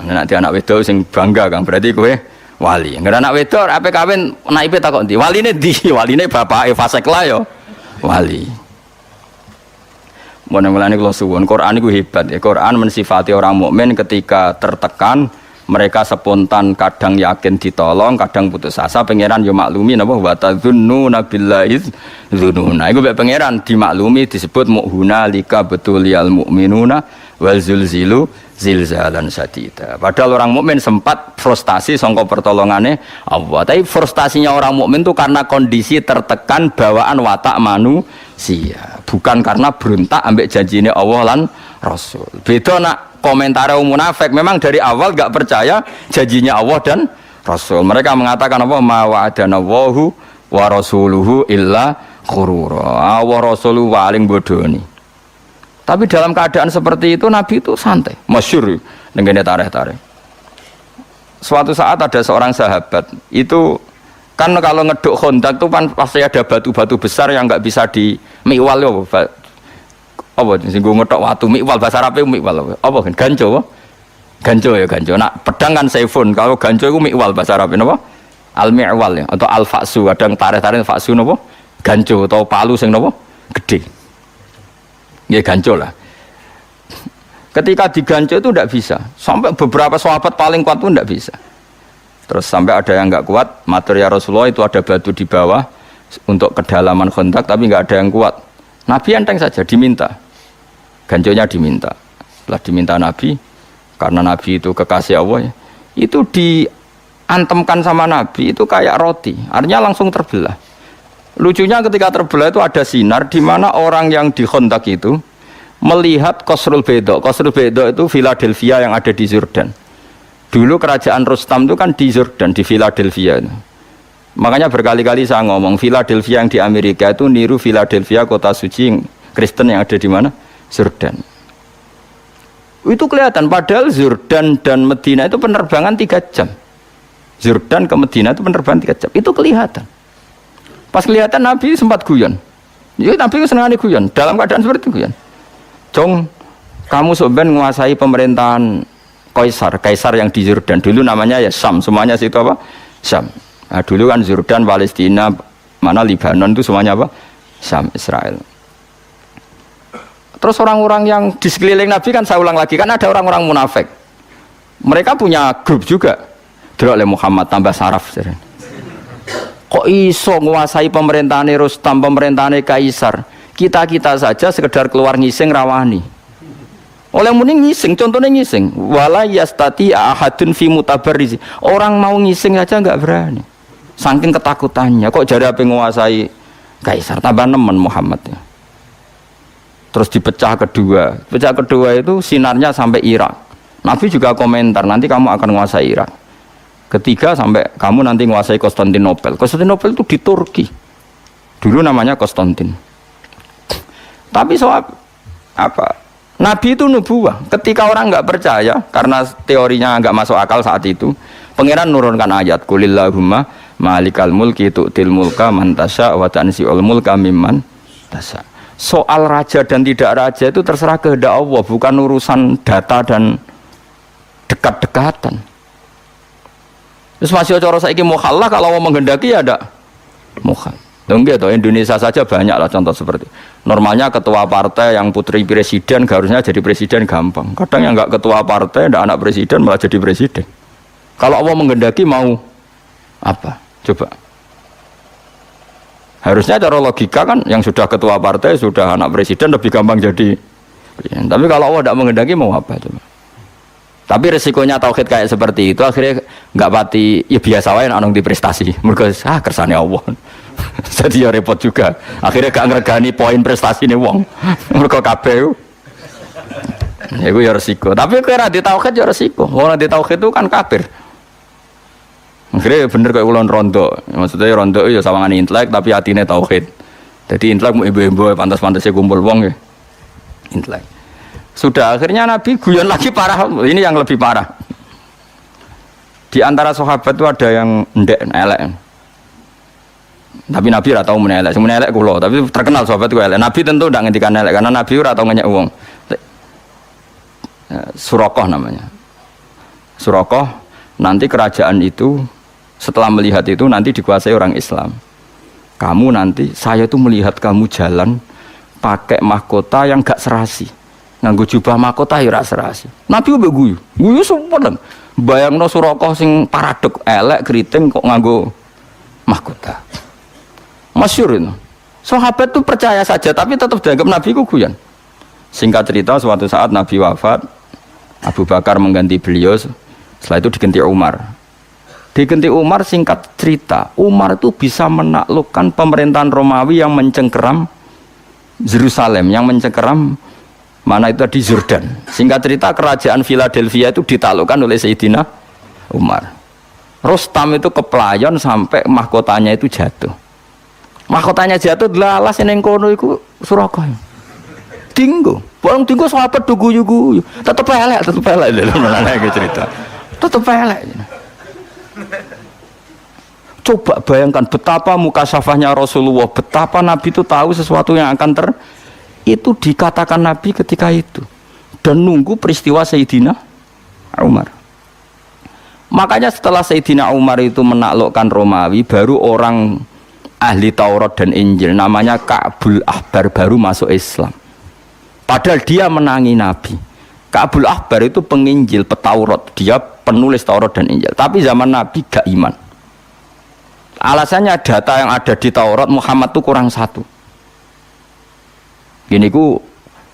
Nek anak wedok sing bangga Kang berarti kowe wali. Nek anak wedok ape kawin naipe takok ndi? Waline ndi? Waline bapake fasik lah ya. Wali. Mulane kula suwun Quran iku hebat ya. Quran mensifati orang mukmin ketika tertekan mereka spontan, kadang yakin ditolong, kadang putus asa. Pangeran yo maklumi napa wa tadzunnuna billahi dzununa. Iku mek pangeran dimaklumi disebut mu'huna lika betul lil mukminuna wal zulzilu zilzalan sadida. Padahal orang mukmin sempat frustasi sangka pertolongane Allah. Tapi frustasinya orang mukmin itu karena kondisi tertekan bawaan watak manusia, bukan karena berontak ambek janjine Allah lan Rasul. Beda nak komentar munafik, memang dari awal gak percaya janjinya Allah dan Rasul. Mereka mengatakan apa? Ma wa'adana Allahu wa rasuluhu illa ghurura. Allah Rasuluhu paling bodoni. Tapi dalam keadaan seperti itu Nabi itu santai, masyhur dengan tarikh-tarikh. Suatu saat ada seorang sahabat itu kan kalau ngeduk Khandaq itu kan pasti ada batu-batu besar yang nggak bisa di mikwal ya apa singgung ngeduk watu mikwal bahasa Arabnya mikwal apa kan ganco ya ganco. Nah pedang kan saifun, kalau ganco itu mikwal bahasa Arabnya apa al mikwal ya atau al faksu, kadang tarikh-tarikh faksu apa ganco atau palu sing apa gede. Ya ganco lah. Ketika diganco itu tidak bisa. Sampai beberapa sahabat paling kuat pun tidak bisa. Terus sampai ada yang nggak kuat, matur ya Rasulullah itu ada batu di bawah untuk kedalaman Khandaq tapi nggak ada yang kuat. Nabi enteng saja diminta, ganjonya diminta. Setelah diminta Nabi, karena Nabi itu kekasih Allah, itu diantemkan sama Nabi itu kayak roti, artinya langsung terbelah. Lucunya ketika terbelah itu ada sinar di mana orang yang di Khandaq itu melihat Qasrul Bayda. Qasrul Bayda itu Philadelphia yang ada di Jordan. Dulu kerajaan Rustam itu kan di Jordan, di Philadelphia. Makanya berkali-kali saya ngomong, Philadelphia yang di Amerika itu niru Philadelphia kota suci Kristen yang ada di mana? Jordan. Itu kelihatan, padahal Jordan dan Medina itu penerbangan 3 jam. Jordan ke Medina itu penerbangan 3 jam. Itu kelihatan. Pas kelihatan Nabi sempat guyon. Ya, Nabi senang guyon. Dalam keadaan seperti itu guyon. Jong, kamu sebenarnya menguasai pemerintahan Kaisar yang di Jordan. Dulu namanya ya Syam, semuanya situ apa? Syam. Nah, dulu kan Jordan, Palestina, mana Lebanon itu semuanya apa? Syam, Israel. Terus orang-orang yang di sekeliling Nabi kan saya ulang lagi, kan ada orang-orang munafik. Mereka punya grup juga. Delok oleh Muhammad tambah saraf. Kok iso nguasai pemerintahan Rustam, pemerintahan Kaisar? Kita-kita saja sekedar keluar ngising rawani. Oleh muni ngising, contohnya ngising. Wala yastati ahadun fi mutabarrizi. Orang mau ngising aja enggak berani. Saking ketakutannya. Kok jadi apa menguasai Kaisar, tambah nemen Muhammad ya. Terus dipecah kedua. Pecah kedua itu sinarnya sampai Irak. Nabi juga komentar, nanti kamu akan menguasai Irak. Ketiga sampai kamu nanti menguasai Konstantinopel. Konstantinopel itu di Turki. Dulu namanya Konstantin. Tapi soal apa? Nabi itu nubuah. Ketika orang nggak percaya, karena teorinya nggak masuk akal saat itu, Pangeran nurunkan ayat, Qulillahumma malikal mulki tu'til mulka man tasya wa tanzi'ul mulka mimman tasya. Soal raja dan tidak raja itu terserah kehendak Allah, bukan urusan data dan dekat-dekatan. Terus masih cara saiki mukhallah, kalau mau menghendaki ya ada mukhal. Enggak, toh Indonesia saja banyak lah contoh seperti. Normalnya ketua partai yang putri presiden harusnya jadi presiden gampang. Kadang yang enggak ketua partai, enggak anak presiden malah jadi presiden. Kalau Allah menghendaki mau apa? Coba. Harusnya cara logika kan yang sudah ketua partai, sudah anak presiden lebih gampang jadi. Tapi kalau Allah tidak menghendaki mau apa coba? Tapi resikonya tauhid kayak seperti itu akhirnya enggak pati ya biasa wae nek di prestasi. Mergo kersane Allah. Jadi ya repot juga. Akhirnya gak ngregani poin prestasi nih wong. Mergo kabeh iku ya resiko. Tapi kowe ora di tauhid ya resiko. Ora di tauhid itu kan kafir. Akhirnya bener kayak ulon rondo. Maksudnya rondo ya sawangan intelek tapi hatine tauhid. Jadi intelek mau ibu-ibu pantas-pantasnya kumpul wong ya. Intelek. Sudah akhirnya Nabi guyon lagi parah. Ini yang lebih parah. Di antara sahabat itu ada yang ndek elek. Tapi Nabi ora tau menelek, sing menelek kula, tapi terkenal sahabat ku elek. Nabi tentu ndak ngendikan elek karena Nabi ora tau ngenyek wong. Surakoh namanya. Surakoh nanti kerajaan itu setelah melihat itu nanti dikuasai orang Islam. Kamu nanti saya tuh melihat kamu jalan pakai mahkota yang gak serasi. Nganggo jubah mahkota ya ora serasi. Nabi mbek guyu. Guyu sempet. Bayangno Surakoh sing paradok elek keriting kok nganggo mahkota. Masyhur itu. Sahabat itu percaya saja tapi tetap dianggap Nabi ku guyon. Singkat cerita suatu saat Nabi wafat, Abu Bakar mengganti beliau, setelah itu diganti Umar. Diganti Umar, singkat cerita, Umar itu bisa menaklukkan pemerintahan Romawi yang mencengkeram Yerusalem, yang mencengkeram mana itu di Jordan. Singkat cerita kerajaan Philadelphia itu ditaklukkan oleh Sayyidina Umar. Rustam itu kepelayan sampai mahkotanya itu jatuh. Mahkotanya jatuh lalas ning kono iku Surakoh. Tinggo, barang tinggo sahabat do guyu-guyu. Tetep elek lho cerita. Tetep elek. Coba bayangkan betapa mukasyafahnya Rasulullah, betapa Nabi itu tahu sesuatu yang akan itu dikatakan Nabi ketika itu dan nunggu peristiwa Sayyidina Umar. Makanya setelah Sayyidina Umar itu menaklukkan Romawi, baru orang ahli Taurat dan Injil namanya Ka'bul Ahbar baru masuk Islam. Padahal dia menangi Nabi. Ka'bul Ahbar itu penginjil petaurat, dia penulis Taurat dan Injil. Tapi zaman Nabi gak iman. Alasannya data yang ada di Taurat Muhammad itu kurang satu. Gini ku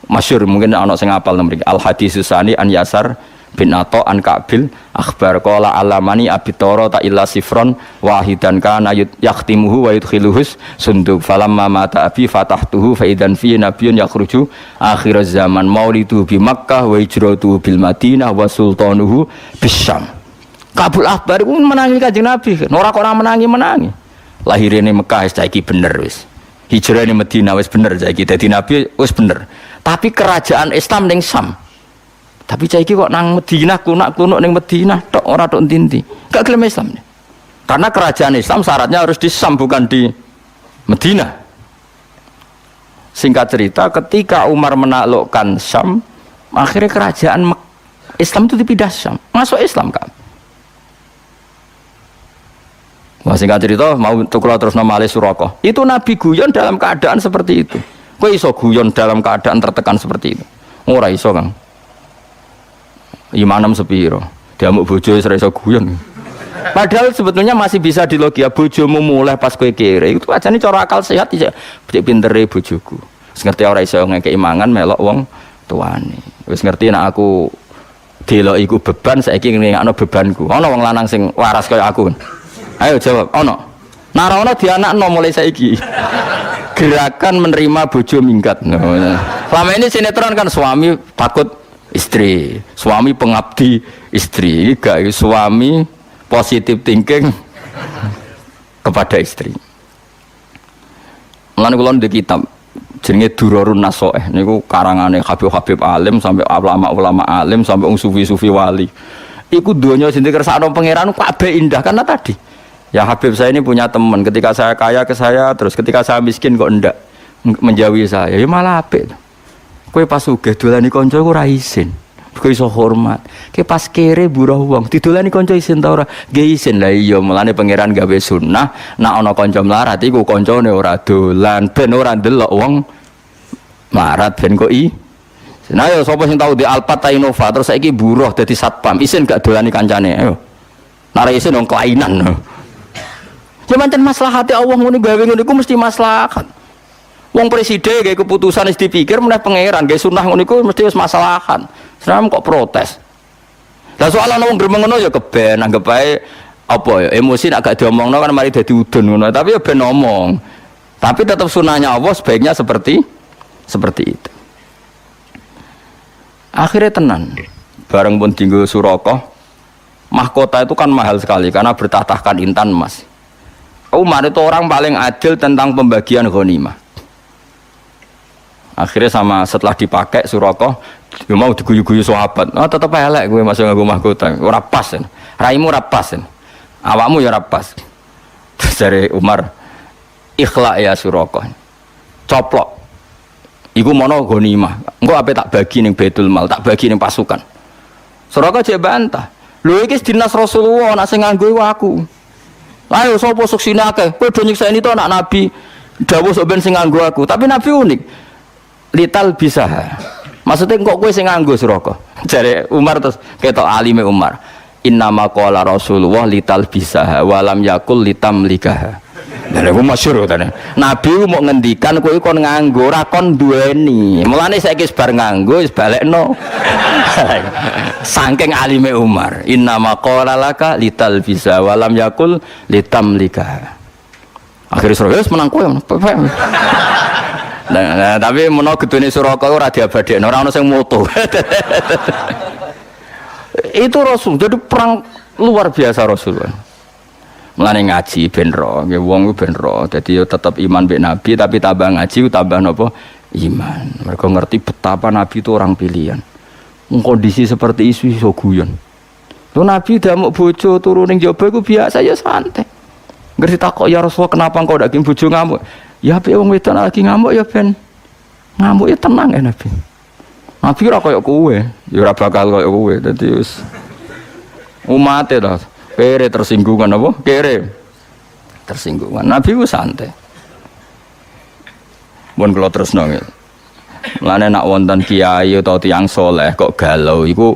masyhur mungkin anak sing hafal nomor Al Hadis Susani an Yasar bin Ato an Ka'bil akhbar qala alamani abi Taurat illa sifron wahidan kana yaktimuhu wa yudkhiluhus sunduk falamma mata abi fatahtuhu fa idan fi nabiyyun yakhruju akhir zaman maulidu bi Makkah wa hijratu bil Madinah wa sultanuhu bisyam. Ka'bul Ahbar ku menangi Kanjeng Nabi, ora kok ora menangi. Lahirane Mekah saiki bener wis. Hijrahane Madinah wis bener saiki dadi nabi wis bener. Tapi kerajaan Islam ning Syam. Tapi saiki kok nang Madinah kunak-kunuk ning Madinah tok ora tok ndi-ndi. Gak gelem Islam. Karena kerajaan Islam syaratnya harus di Syam bukan di Madinah. Singkat cerita ketika Umar menaklukkan Syam, akhirnya kerajaan Islam itu dipindah Syam. Masuk Islam kan. Wah, singkat cerita mau tukul terus nama Ali Suraqah. Itu Nabi guyon dalam keadaan seperti itu. Kowe iso guyon dalam keadaan tertekan seperti itu. Ora iso, Kang. Imanem sepiro. Diamuk bojo wis ora iso guyon. Padahal sebetulnya masih bisa dilogia bojomu mulai pas kowe kere. Itu ajane cara akal sehat ya. Pintere bojoku. Wis ngerti ora iso ngekeki mangan melok wong tuane. Wis ngerti nek aku delok iku beban saiki ngene bebanku. Ana wong lanang sing waras kaya aku. Ayo jawab, ono. Nara ono dianakno mulai saiki. Gerakan menerima bojo minggat. Selama ini sinetron kan suami takut istri, suami pengabdi istri, gak suami positive thinking kepada istri. Mulane kula ndek kitab jenenge Durarun Nasoeh niku karangane Habib alim sampai ulama-ulama alim sampai sufi-sufi wali. Iku donya sing dikersakno pangeran kabeh indah karena tadi. Ya Habib saya ini punya teman, ketika saya kaya ke saya, terus ketika saya miskin kok ndak menjauhi saya, ya malah apik. Kowe pas sugih dolani kanca ora isin. Kowe iso hormat. Kowe pas kere buruh wong, didolani kanca isin ta ora? Nggih isin. Lah iya, mulane pangeran gawe sunah, nek ana kanca mlarat iku kancane ora dolan, ben ora ndelok wong mlarat ben kok Nah ya sapa sing tau di Alphard ta Innova terus saiki buruh dadi satpam, isin gak dolani kancane. Ayo. Nare isin wong kelainan. Ya pancen maslahate Allah ngono gawe ngono iku mesti maslahat. Wong presiden gawe keputusan wis dipikir meneh pangeran gawe sunah ngono iku mesti wis maslahat. Seram kok protes. Lah soal ana wong gremeng ngono ya keben anggap bae apa ya emosi nek gak diomongno kan mari dadi udun ngono tapi ya ben ngomong. Tapi tetap sunahnya Allah sebaiknya seperti itu. Akhirnya tenan. Bareng pun tinggal Suraqah. Mahkota itu kan mahal sekali karena bertatahkan intan emas. Umar itu orang paling adil tentang pembagian ghanimah. Akhirnya setelah dipakai Suraqah, dia mau diguyu-guyu sahabat. Oh tetep elek gue masuk nganggo mahkota. Ora pas. Raimu ora pas. Awakmu ya ora pas. Terus dari Umar, ikhlak ya Suraqah. Coplok. Iku mono ghanimah. Engko ape tak bagi ning Baitul Mal, tak bagi ning pasukan. Suraqah jek bantah. Lho iki dinas Rasulullah nek sing nganggo aku. Ayo sapa suksine akeh. Kowe do nyikseni to anak Nabi. Dawuh sok ben sing nganggo aku. Tapi Nabi unik. Lital bisa. Maksudnya kok kowe sing nganggo Suraqah. Jare Umar terus ketok alime Umar. Innama qala Rasulullah lital bisa wa lam yakul litamlikah. Lha aku masyhur tane. Nabi mau ngendikan kowe kon nganggo ora kon duweni. Mulane saiki wis bar nganggo wis balekno. Saking alime Umar. Innama qala laka lital bisa wa lam yakul litamlikah. Akhire Suraqah wis menang kowe. Nah, tapi menawa gedene Suraqah ora diabadekno, ora ono sing moto. Itu Rasul, jadi perang luar biasa Rasulullah. Mulane ngaji ben ro, nggih wong ben ro. Dadi yo tetep iman mbek Nabi tapi tambah ngaji tambah napa? Iman. Mereka ngerti betapa Nabi itu orang pilihan. Kondisi seperti isu guyon. Lho Nabi damuk bojo turu ning jaba iku biasa ya santai. Ngerti takok ya Rasulullah kenapa engkau ndak bojo ngamuk? Ya ape wong wedok lagi ngamuk ya ben ngamuk ya tenang ya Nabi. Nabi ora koyo kowe, ya ora bakal koyo kowe. Dadi wis umate to. Kere tersinggungan apa? Kere tersinggungan. Nabi ku santai. Mun kula tresno nggih. Mulane nak wonten kiai utawa tiyang soleh kok galau iku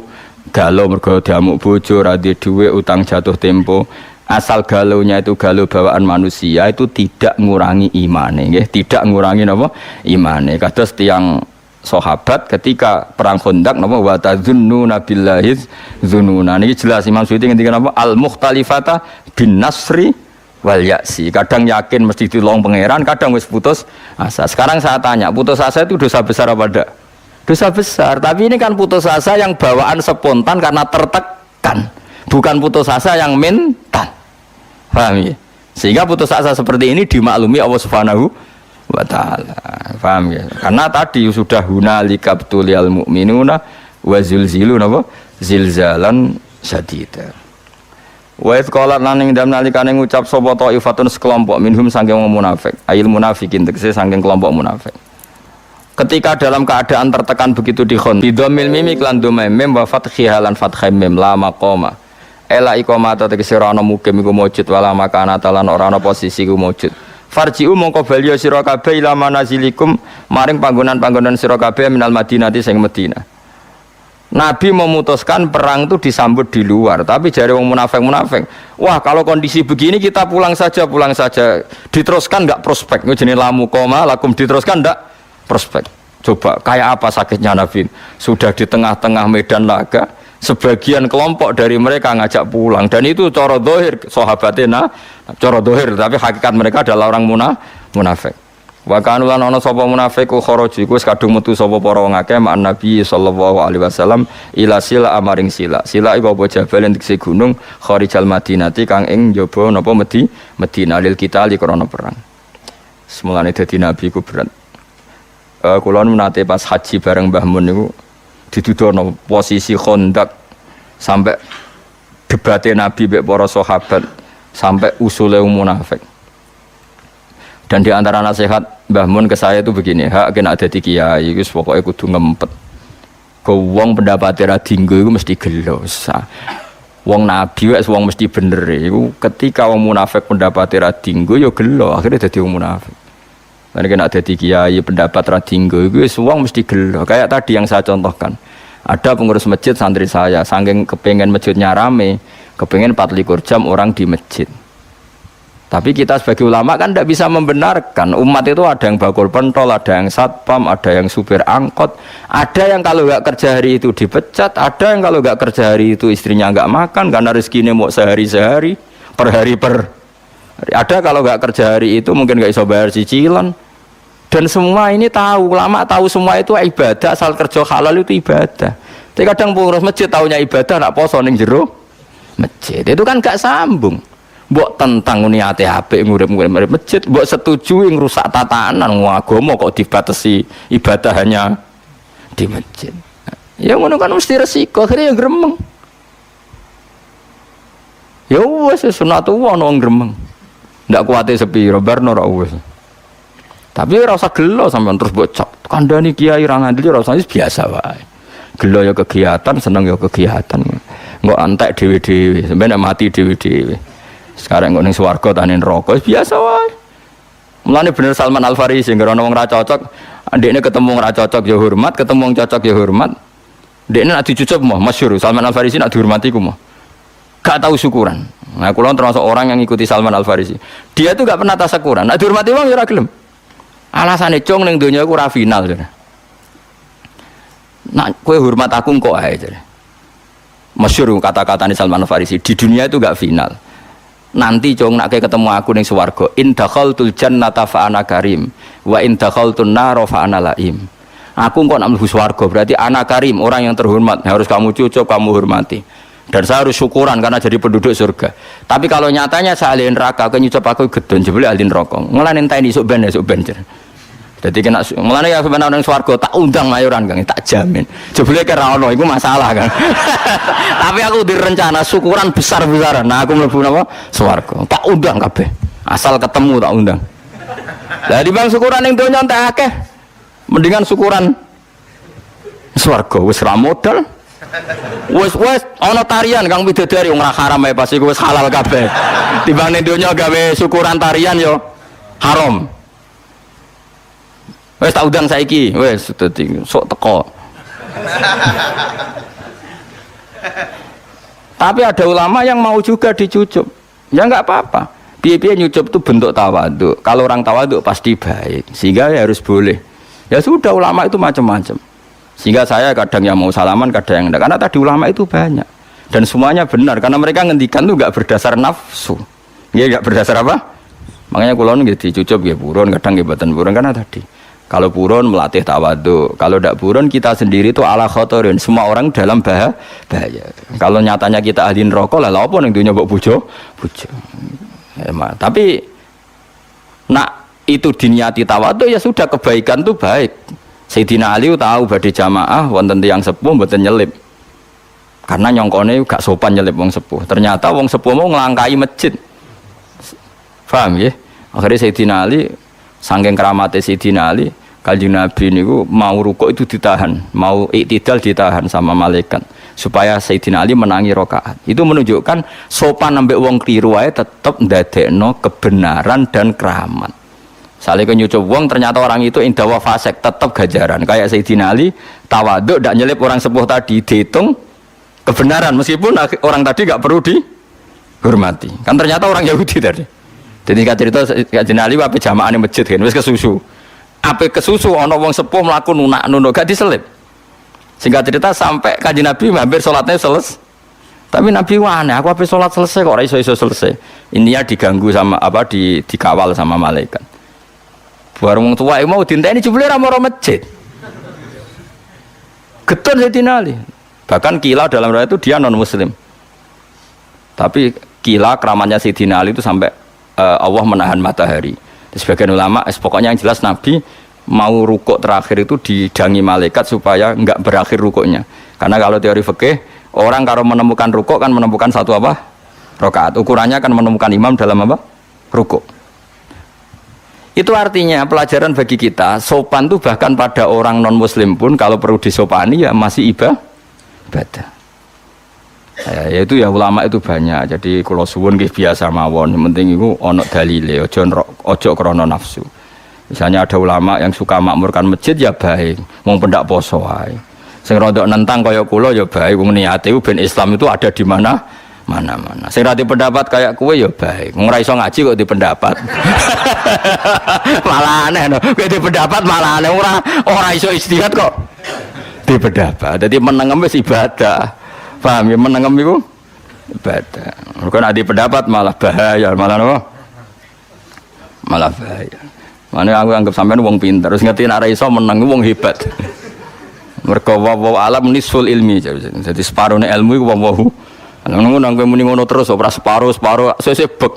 galau mergo diamuk bojo, ra duwe dhuwit, utang jatuh tempo. Asal galaunya itu galau bawaan manusia itu tidak ngurangi imane nggih, tidak ngurangi napa imane. Kados tiyang sahabat ketika perang Khandaq napa wa tazunnuna billahi dzununa niki jelas Imam Suyuti ngendikan apa al mukhtalifata bin nasri wal ya'si. Kadang yakin mesti ditolong pangeran, kadang wis putus asa. Sekarang saya tanya, putus asa itu dosa besar apa enggak? Dosa besar, tapi ini kan putus asa yang bawaan spontan karena tertekan, bukan putus asa yang mental. Paham ya? Sehingga putus asa seperti ini dimaklumi Allah Subhanahu wa ta'ala. Paham ya? Karena tadi sudah hunalika btuliyal mu'minuna wa zulzilu napa? Zilzalan syadida. Wa idh qalat lan ing dalem nalikane ngucap sapa ta'ifatun sekelompok minhum saking wong munafik, ail munafikin tegese saking kelompok munafik. Ketika dalam keadaan tertekan begitu di khon bidomil mimik lan mim wa fathiha lan fathai mim la maqama ela iqamata tegese ora ana mukim iku mujud wala makana talan ora ana posisi iku mujud farji'u mongko bali sira kabeh ila manazilikum maring panggonan-panggonan sira kabeh minal madinati sing Madinah. Nabi memutuskan perang itu disambut di luar, tapi jari wong munafik, wah kalau kondisi begini kita pulang saja, diteruskan enggak prospek, jenis lamu koma, lakum diteruskan enggak prospek. Coba kayak apa sakitnya Nabi, sudah di tengah-tengah medan laga, sebagian kelompok dari mereka ngajak pulang, dan itu coro dohir, sahabatnya coro dohir, tapi hakikat mereka adalah orang munafik. Wa kanu lan ana sapa munafiku kharaju iku wis kadung metu sapa para wong akeh ma'an Nabi sallallahu alaihi wasallam ila sila amaring sila. Sila iku apa jabal tegese gunung kharijal Madinati kang ing njaba napa Madinah lil kita li krana perang. Semulane dadi Nabi iku berat. Kula nate pas haji bareng Mbah Mun niku didudono posisi Khandaq sampai debate Nabi mek para sahabat sampai usule munafik. Dan di antara nasihat Mbah Mun ke saya itu begini, hak kena ada di kiai, itu pokoknya kudu ngempet. Kau wong pendapat ra dinggo itu mesti gelo. Wong nabi wes wong mesti bener. Itu ketika wong munafik pendapat ra dinggo, yo gelo. Akhirnya jadi wong munafik. Karena kena ada di kiai pendapat ra dinggo, itu wong mesti gelo. Kayak tadi yang saya contohkan, ada pengurus masjid santri saya, saking kepengen masjidnya rame, kepengen 24 jam orang di masjid. Tapi kita sebagai ulama kan tidak bisa membenarkan. Umat itu ada yang bakul pentol, ada yang satpam, ada yang supir angkot, ada yang kalau nggak kerja hari itu dipecat, ada yang kalau nggak kerja hari itu istrinya nggak makan karena rezekinya mau sehari-sehari, per hari. Ada kalau nggak kerja hari itu mungkin nggak bisa bayar cicilan. Dan semua ini tahu, ulama tahu semua itu ibadah, asal kerja halal itu ibadah. Tapi kadang pengurus masjid tahunya ibadah, nak poso ning jero masjid. Itu kan nggak sambung. Mbok tentang niate apik ngurip-ngurip masjid, mbok setuju ngrusak tatanan agama kok dibatasi ibadah hanya di masjid. Ya ngono kan mesti resiko, akhirnya yang gremeng. Ya wis sunatullah ono gremeng. Ndak kuwate sepiro barno ora wis. Tapi ora usah gelo sampean terus mbok cap. Kandhani kiai ra ngandeli ora usah biasa wae. Gelo ya kegiatan, seneng ya kegiatan. Engko antek dhewe-dhewe, sampeyan mati dhewe-dhewe. Sekarang nggak ning swarga tanin rokok biasa wae. Mulane bener Salman Al Farisi nggak ono wong ra cocok, ndekne ketemu wong ra cocok ya hormat, ketemu wong cocok ya hormat. Ndekne nek dicucuk mah masyhur Salman Al Farisi nek dihormati ku mah. Gak tahu syukuran. Nah, kula termasuk orang yang ngikuti Salman Al Farisi. Dia tuh gak pernah tasakuran. Nek dihormati wong ya ora gelem. Alasane cung ning donya iku ora final jare. Nak kowe hormat aku kok ae jare. Masyhur kata-katane Salman Al Farisi, di dunia itu gak final. Nanti cung nak ketemu aku ning swarga in dakhaltul jannata fa ana karim wa in dakhaltun nar fa ana laim. Aku kok nak mlebu swarga berarti ana karim, orang yang terhormat, harus kamu cucuk, kamu hormati. Dan saya harus syukuran karena jadi penduduk surga. Tapi kalau nyatanya saya ahli neraka, nyucap aku gedon jebule ahli neraka. Mulane enteni sok ben Jadi kena mulane ya sampeyan nang swarga tak undang mayoran Kang, tak jamin. Jebule kira ono iku masalah kan. Tapi aku direncana syukuran besar-besaran. Nah aku mlebu napa? Swarga. Tak undang kabeh. Asal ketemu tak undang. Lah di bang syukuran ning donya entek akeh. Mendingan syukuran swarga wis ra modal. Wis ana tarian Kang Widodari wong ora haram ae pas iku wis halal kabeh. Timbang ning donya gawe syukuran tarian yo haram. Wes tak udang saiki, wes dadi sok teko. Tapi ada ulama yang mau juga dicucup. Ya enggak apa-apa. Piye-piye nyucup itu bentuk tawaduk. Kalau orang tawaduk pasti baik. Sehingga ya harus boleh. Ya sudah ulama itu macam-macam. Sehingga saya kadang yang mau salaman, kadang yang enggak. Karena tadi ulama itu banyak. Dan semuanya benar. Karena mereka ngendikan itu enggak berdasar nafsu. Ya enggak berdasar apa? Makanya kulon gitu dicucup ya purun, kadang ya boten purun. Karena tadi kalau purun melatih tawaduk, kalau tidak purun kita sendiri itu ala khotorin, semua orang dalam bahaya. Kalau nyatanya kita ahli neraka lah apa ning dunya mbok bojo. Ya, tapi nak itu diniati tawaduk ya sudah, kebaikan itu baik. Sayyidina Ali tahu badhe jamaah wonten tiyang sepuh mboten nyelip. Karena nyongkone gak sopan nyelip wong sepuh. Ternyata wong sepuh mau nglangkai masjid. Paham ya? Akhirnya Sayyidina Ali saking keramatnya Sayyidina Ali, Kanjeng Nabi niku mau rukuk itu ditahan, mau iktidal ditahan sama malaikat supaya Sayyidina Ali menangi rakaat. Itu menunjukkan sopan ambek wong kliru wae tetep ndadekno kebenaran dan keramat. Sale nyucup wong ternyata orang itu indawa fasik tetep gajaran. Kayak Sayyidina Ali tawaduk ndak nyelip orang sepuh tadi dihitung kebenaran meskipun orang tadi enggak perlu dihormati. Kan ternyata orang Yahudi tadi. Jadi cerita Kanjeng Ali wae jamaah ning masjid kan wis kesusu. Ape kesusu ana wong sepuh mlaku nunak-nunuk gak diselip. Singkat cerita sampai Kanjeng Nabi hampir salatnya selesai. Tapi Nabi aneh, aku ape salat selesai kok ora iso selesai. Intinya diganggu sama apa dikawal sama malaikat. Bareng wong tuwa mau dinteni jebule ra maro masjid. Getun Sayyidina Ali. Bahkan Kila dalam riwayat itu dia non muslim. Tapi Kila keramatnya Sayyidina Ali itu sampai Allah menahan matahari. Sebagian ulama, pokoknya yang jelas Nabi mau rukuk terakhir itu didangi malaikat supaya enggak berakhir rukuknya. Karena kalau teori fikih, orang kalau menemukan rukuk kan menemukan satu apa? Rakaat. Ukurannya kan menemukan imam dalam apa? Rukuk. Itu artinya pelajaran bagi kita, sopan itu bahkan pada orang non muslim pun kalau perlu disopani ya masih ibadah. Ya itu ya ulama itu banyak. Jadi kalau suwun nggih biasa mawon, yang penting itu ono dalile, ojo krana nafsu. Misalnya ada ulama yang suka makmurkan masjid ya baik, wong pendak poso wae. Sing rodok nentang kaya kula ya baik, wong niate ben Islam itu ada di mana-mana. Sing ra pendapat kayak kowe ya baik. Wong ora iso ngaji kok di pendapat. Malah aneh no. Kowe di pendapat malah aneh, ora iso istihad kok di pendapat. Dadi menengem wis ibadah. Paham ya, menengem itu ibadah. Bukan ada pendapat malah bahaya, malah apa? Malah bahaya. Mana aku anggap sampean wong pinter, terus ngerti nek ora iso meneng wong hebat. Mergo wa alam nisful ilmi. Jadi separone ilmu iku wa. Ngono nang kowe muni ngono terus ora separo sesebek.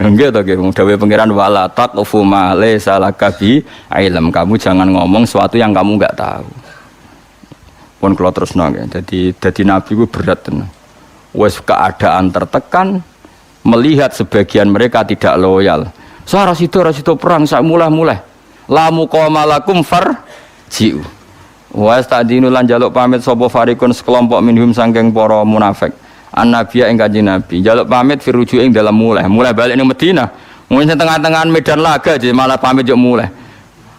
Enggak toh gitu, dawuh pangeran wala taqfu ma laysa laka bi ilm. Kamu jangan ngomong sesuatu yang kamu enggak tahu. Pun kalau terus nang, jadi Nabi itu berat tenan. Wes keadaan tertekan, melihat sebagian mereka tidak loyal. Saya rasido perang, saya mulai. Lamu qamalakum farji'u. Wes tadinu lan jaluk pamit sapa farikun sekelompok minhum sangking para munafik. An-Nabiya ing Kanjeng Nabi, jaluk pamit firuju ing dalam mulai balik ning Madinah. Mungkin tengah-tengah medan laga jadi malah pamit yo mulai.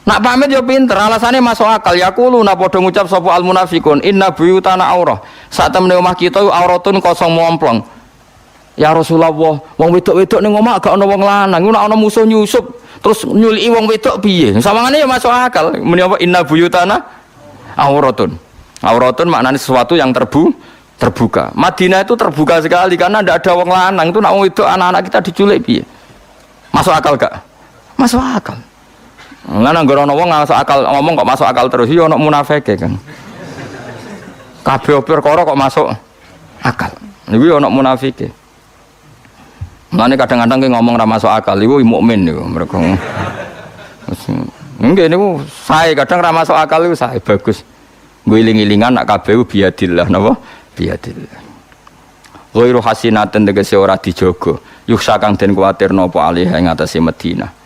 Nak pamit yo pinter, alasannya masuk akal. Yaqulu nak padha ngucap sapa al munafiqun inna buyutana aurah. Sak temene omah kita auratun kosong momplong. Ya Rasulullah, wong wedok-wedok ning omah gak ana wong lanang, nek ana musuh nyusup terus nyuliki wong wedok piye? Sawangane ya masuk akal. Meni apa inna buyutana auratun. Auratun maknanya sesuatu yang terbuka. Madinah itu terbuka sekali karena tidak ada wong lanang. Itu nak wong wedok anak-anak kita diculik piye? Masuk akal gak? Masuk akal. Lah nang ngono wong masuk akal ngomong kok masuk akal terus yo ono munafike kan. Kabeh perkara kok masuk akal. Niku yo ono munafike. Mulane kadang-kadang ki ngomong ra masuk akal iku mukmin niku mereka. Nggih niku sae kadang ra masuk akal iku sae bagus. Nggo iling-ilingan nak kabeh biadillah napa? Biadillah. Ghairu hasinaten tegese ora dijogo. Yuksa kang den kuwatirno apa alih ing atase Madinah.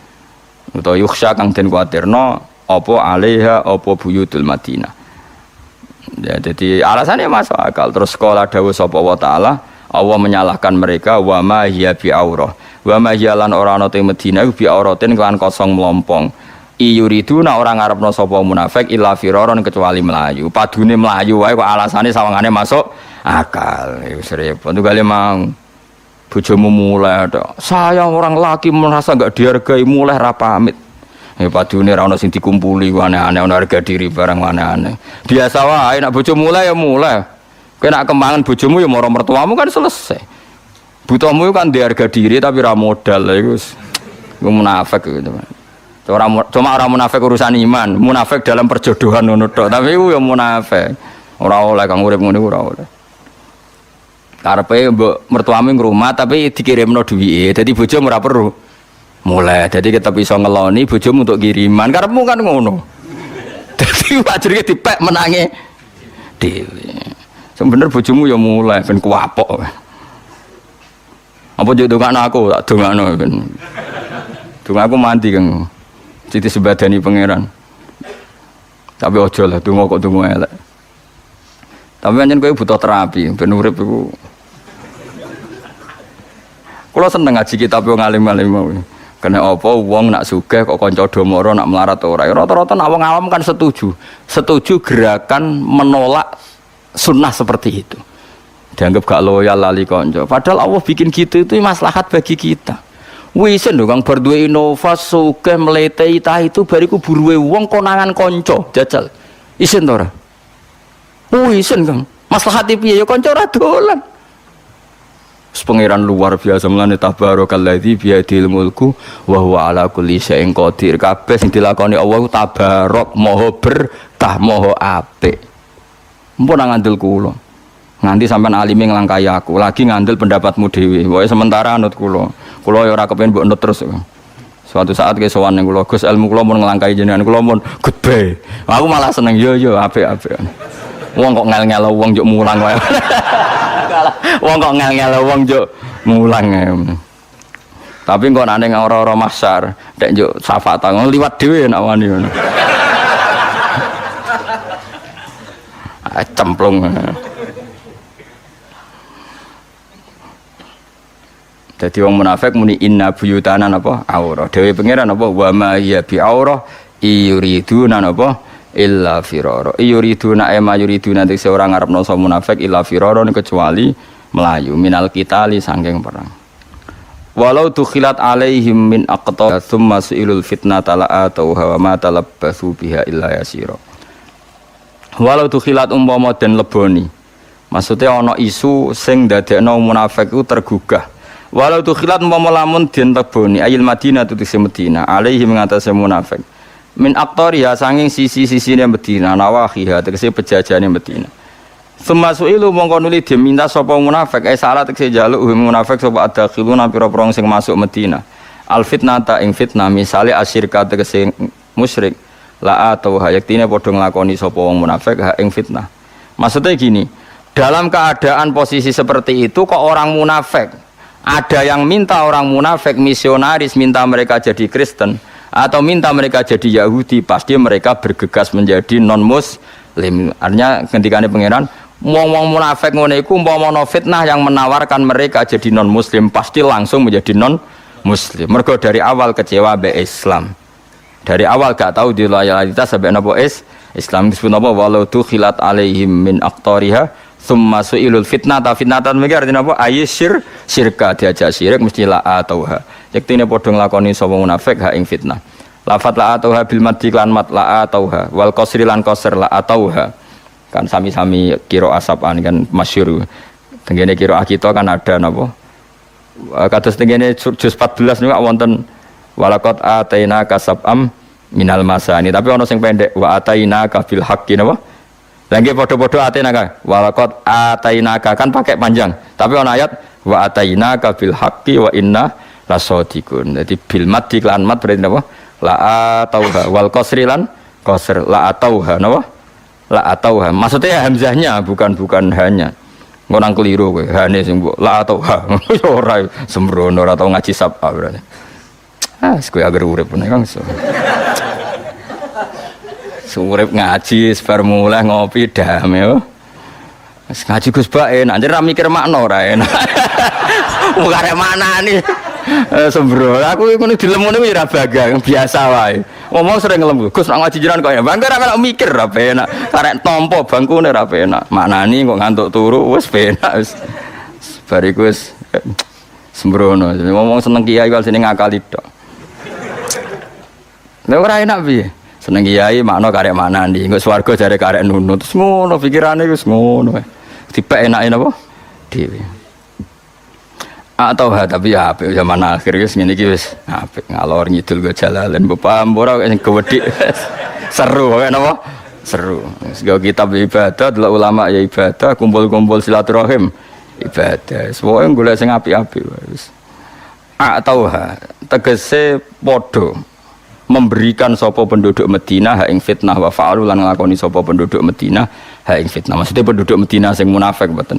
Utawa yukhsha kang den kuwatirno apa alaiha apa buyutul Madinah. Ya jadi alasannya masuk akal. Terus sekolah dawuh sapa wa taala Allah menyalahkan mereka wa ma hiya bi aurah. Wa ma hiya lan ora ana teng Madinah bi auratin kelan kosong melompong. Iyuriduna orang ngarepno sapa munafik illa firaron kecuali melayu. Padune melayu wae kok alasane sawangane masuk akal. Wis repot kali mang. Bojomu mulai ada. Saya orang laki merasa enggak dihargai mulai ra pamit. Padune ra ono sing dikumpuli aneh-aneh ono harga diri barang aneh-aneh. Biasa wae nek bojo mulai ya mulai. Kowe nek kembangan bojomu ya maro mertuamu kan selesai. Butuhmu kan di harga diri tapi ra modal iku munafik gitu. Cuma orang munafik urusan iman, munafik dalam perjodohan ngono tok. Tapi iku ya munafik. Ora oleh kang urip ngene ora oleh. Karepe mbok mertuamu ngrumah tapi dikirimno duwike. Dadi bojomu ora perlu mulai. Jadi kita bisa ngeloni bojomu untuk kiriman. Karepmu kan ngono. Dadi wajrike dipek menange dhewe. Sebener bojomu ya mulai ben kuapok. Apa yo dongakno aku tak dongakno ben. Donga aku mandi Kang. Siti sebadani pangeran. Tapi ojo lah donga kok donga elek. Tapi pancen kowe butuh terapi ben urip iku. Kula seneng ngaji kitab wong alim-alim mau. Kena apa wong nak sugih kok kanca domoro nak melarat ora. Rata-rata nak wong awam kan setuju. Setuju gerakan menolak sunnah seperti itu. Dianggap gak loyal lali konco. Padahal Allah bikin gitu itu maslahat bagi kita. Wisen lho Kang bar duwe inovasi sugih mletei ta itu bariku buruwe wong konangan konco jajal. Isen to ora? Wisen Kang. Maslahate piye ya konco ora dolan. Pangeran luar biasa mulane tabarakalladzi biyadil mulku wa huwa ala kulli syai'in qadir. Kabeh sing dilakoni Allah tabarok maha berkah maha apik. Mpun ngandel kula. Nganti sampean alime nglangkai aku, lagi ngandel pendapatmu dhewe. Wae sementara anut kula. Kula ya ora kepen mbok nut terus. Suatu saat ke sowan ning kula, Gus ilmu kula mun nglangkai jenengan kula mun goodbye. Aku malah seneng yo apik-apik. Wong kok ngel-ngel wong njuk mulang wae. Wong kok ngel-ngel wong njuk mulang. Tapi kok nek ora-ora mahsyar, nek njuk syafaat liwat dhewe nek wani ngono. Cemplung. Jadi wong munafik muni inna buyutana napa aurah. Dewe pangeran napa wa ma ya bi aurah yuriduna napa illa firara. Yuriduna ema yuriduna nek seorang ngarepno so munafik illa firara kecuali melayu minal qitali saking perang. Walau tukhilat alaihim min aqta tsumma suilul fitnata la atau wa ma talabbasu biha illa yasira. Walau tukhilat umpama den leboni. Maksudnya ana isu sing dadekno munafik ku tergugah. Walau tukhilat umpama lamun den leboni ayil Madinah tutise Madinah alaihi mengatasi munafik. Min aqtariha sanging sisi-sisine Madinah nawahiha tegese pejajane Madinah. Semasuilu mongko nuli diminta sapa munafik salat tegese jaluk munafik sapa adakhiluna pira-pira sing masuk Madinah. Al fitnata ing fitnah misale asyirka tegese musyrik la atau hayaktine padha nglakoni sapa wong munafik ha ing fitnah. Maksudnya gini, dalam keadaan posisi seperti itu kok orang munafik ada yang minta orang munafik misionaris minta mereka jadi Kristen atau minta mereka jadi Yahudi, pasti mereka bergegas menjadi non muslim. Artinya ketika ini pangeran wong munafik ngono iku umpama fitnah yang menawarkan mereka jadi non muslim pasti langsung menjadi non muslim. Mergo dari awal kecewa be Islam. Dari awal gak tahu di loyalitas sampai napa Islam disebut apa walau tukhilat alaihim min aqtariha summa suilul fitnata fitnatan mengki artinya apa ayyir syirka diajak syirik mesti la atauha yektine padha nglakoni sapa munafik ha ing fitnah lafat la atauha bil madhi lan mat la atauha wal qasri lan qasr la atauha kan sami-sami kira asapan kan masyhur tengene kira kita kan ada napa kados tengene juz 14 niku wonten walaqad ataina kasabam minal masani tapi ana sing pendek wa ataina ka bil haqqi napa lagi podo-podo atainaka walaqad atainaka kan pakai panjang tapi ana ayat wa atainaka bil haqqi wa inna lasadiqun. Jadi bil mad lan mat berarti napa la atauha wal qasri lan qasr la atauha napa la atauha maksudnya hamzahnya bukan hanya ngonang keliru kowe hane sing mbok la atauha ora sembrono ora tau ngaji sab'a berarti kowe agar urip Kang so. Urip ngaji sebar mulai ngopi damai Ngaji Gus Bak enak, anjir ra mikir makna ora enak. Wong arek maknane. Sembro, aku ngono dilemune wis ra bagang, biasa wae. Ngomong sering ngelem, Gus nak ngaji jenengan kok ya. Bangga ra melok mikir ra penak. Arek tampa bangkune ra penak. Maknani kok ngantuk turu wis penak wis. Bariku wis sembrono. Ngomong seneng kiai kok sini ngakali tok. Lha ora enak piye? Seneng kiai makna karek maknani, engko swarga jare karek nunut. Terus ngono pikirane wis ngono wae. Tipe enake napa? Dhewe. Atau tapi ya apik zaman akhir wis ngene iki wis apik ngalor ngidul go jalalan bapak ora sing gawedhik. Seru wae napa? Seru. Sego kitab ibadah, delok ulama ya ibadah, kumpul-kumpul silaturahim ibadah. Semoga golek sing apik-apik wis. Atau tegese padha memberikan sapa penduduk Madinah hak ing fitnah wa fa'alu lan nglakoni sapa penduduk Madinah hak ing fitnah. Maksudnya penduduk Madinah sing munafik mboten.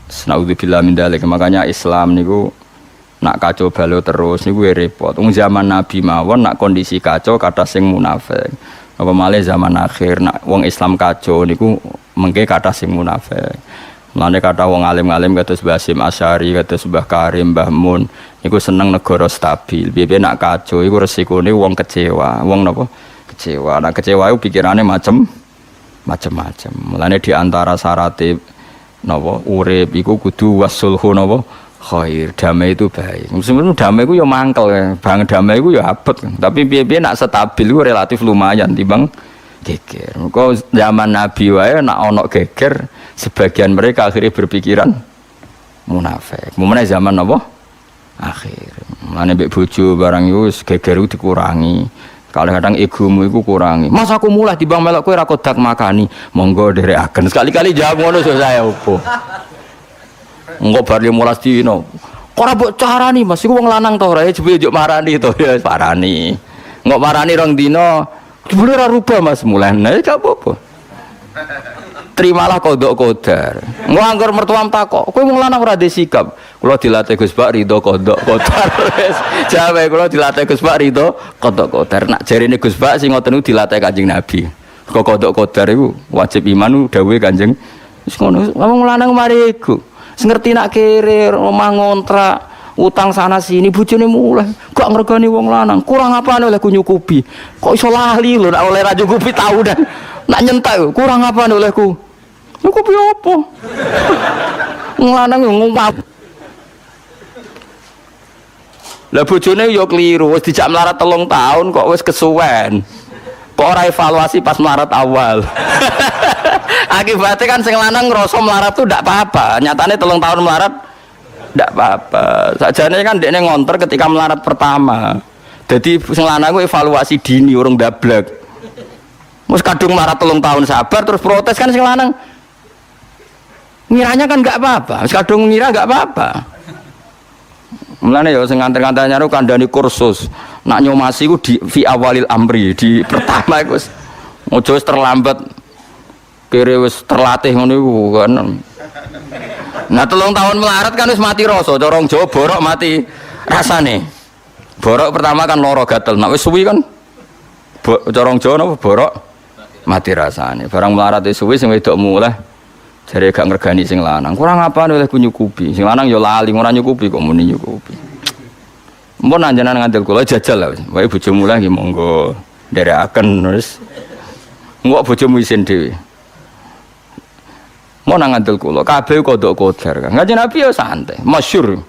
Naudzubillah min dzalik. Makanya Islam niku nak kacau balau terus niku repot. Wong zaman Nabi mawon nak kondisi kacau kata sing munafik. Apa malih zaman akhir nak wong Islam kacau niku mengke kata sing munafik. Mulane kata wong alim-alim kados Basim Asy'ari, kados Mbah Karim, Mbah Mun niku seneng negara stabil. Piye nak kacau iku resikone wong kecewa. Wong napa? Kecewa. Nak kecewa iku pikirane macem-macem. Mulane di antara syarat napa urip iku kudu wasulhu napa khair, damai itu baik. Meskipun damai iku ya mangkel, bang damai iku ya abot. Tapi piye-piye nak stabil iku relatif lumayan timbang geger. Kok zaman Nabi wae nak ana geger, sebagian mereka akhirnya berpikiran munafik. Mumane zaman napa? Akhir. Mulane mbek bojo barang iku geger dikurangi. Kadang-kadang egomu iku kurangi. Mas aku mulai timbang melok kowe ra kodak makani. Monggo nderekaken. Sekali-kali jawab ngono saya opo. Engko bar 15 dino. Kok ora mbok carani Mas iku wong lanang to ora jebule njuk marani to ya parani. Engko marani rong dino jebule ora rubah Mas mulai. Nah gak apa-apa. Terimalah kodok kodar. Engko anggar mertuam takok, kowe wong lanang ora ndek sikap. Kula dilatih Gus Bak ridho kodok kodar. Wis jawabe kula dilatih Gus Bak ridho kodok kodar. Nak jarine Gus Bak sing ngoten niku dilatih Kanjeng Nabi. Kok kodok kodar iku wajib iman dawuhe Kanjeng. Wis ngono, wong lanang mari iku. Wis ngerti nak kere omah ngontrak, utang sana sini bojone mulai. Kok ngregani wong lanang, kurang apane oleh ku nyukupi. Kok iso lali lho nak oleh ra nyukupi tau dan nak nyentak kurang apane olehku. Nyukupi apa? Wong lanang ngomong lah bojone yo keliru, wis dijak melarat 3 tahun kok wis kesuwen. Kok ora evaluasi pas melarat awal. Akibatnya kan sing lanang ngrasa melarat tuh ndak apa-apa. Nyatane 3 tahun melarat ndak apa-apa. Sakjane kan dekne ngonter ketika melarat pertama. Jadi sing lanang ku evaluasi dini urung dablek. Mus kadung melarat 3 tahun sabar terus protes kan sing lanang. Ngiranya kan enggak apa-apa. Wis kadung ngira enggak apa-apa. Mulane ya sing nganter-nganter nyaru kandhani kursus. Nak nyomasi ku di fi awalil amri, di pertama iku wis ojo wis terlambat. Kere wis terlatih ngono iku kan. Nah 3 tahun melarat kan wis mati rasa, corong Jawa borok mati rasane. Borok pertama kan loro gatel. Nak wis suwi kan corong Jawa napa borok mati rasane. Barang melarat wis suwi sing wedok mulai jare gak ngregani sing lanang. Kurang apane oleh ku nyukupi. Sing lanang ya lali ora nyukupi kok muni nyukupi. Mbon anjenan ngandel kula jajal lah. Wae bojomu lagi monggo nderekaken terus. Engko bojomu isin dhewe. Mau ngandel kula kabeh kodok kodar kan. Kanjeng Nabi ya santai, masyhur.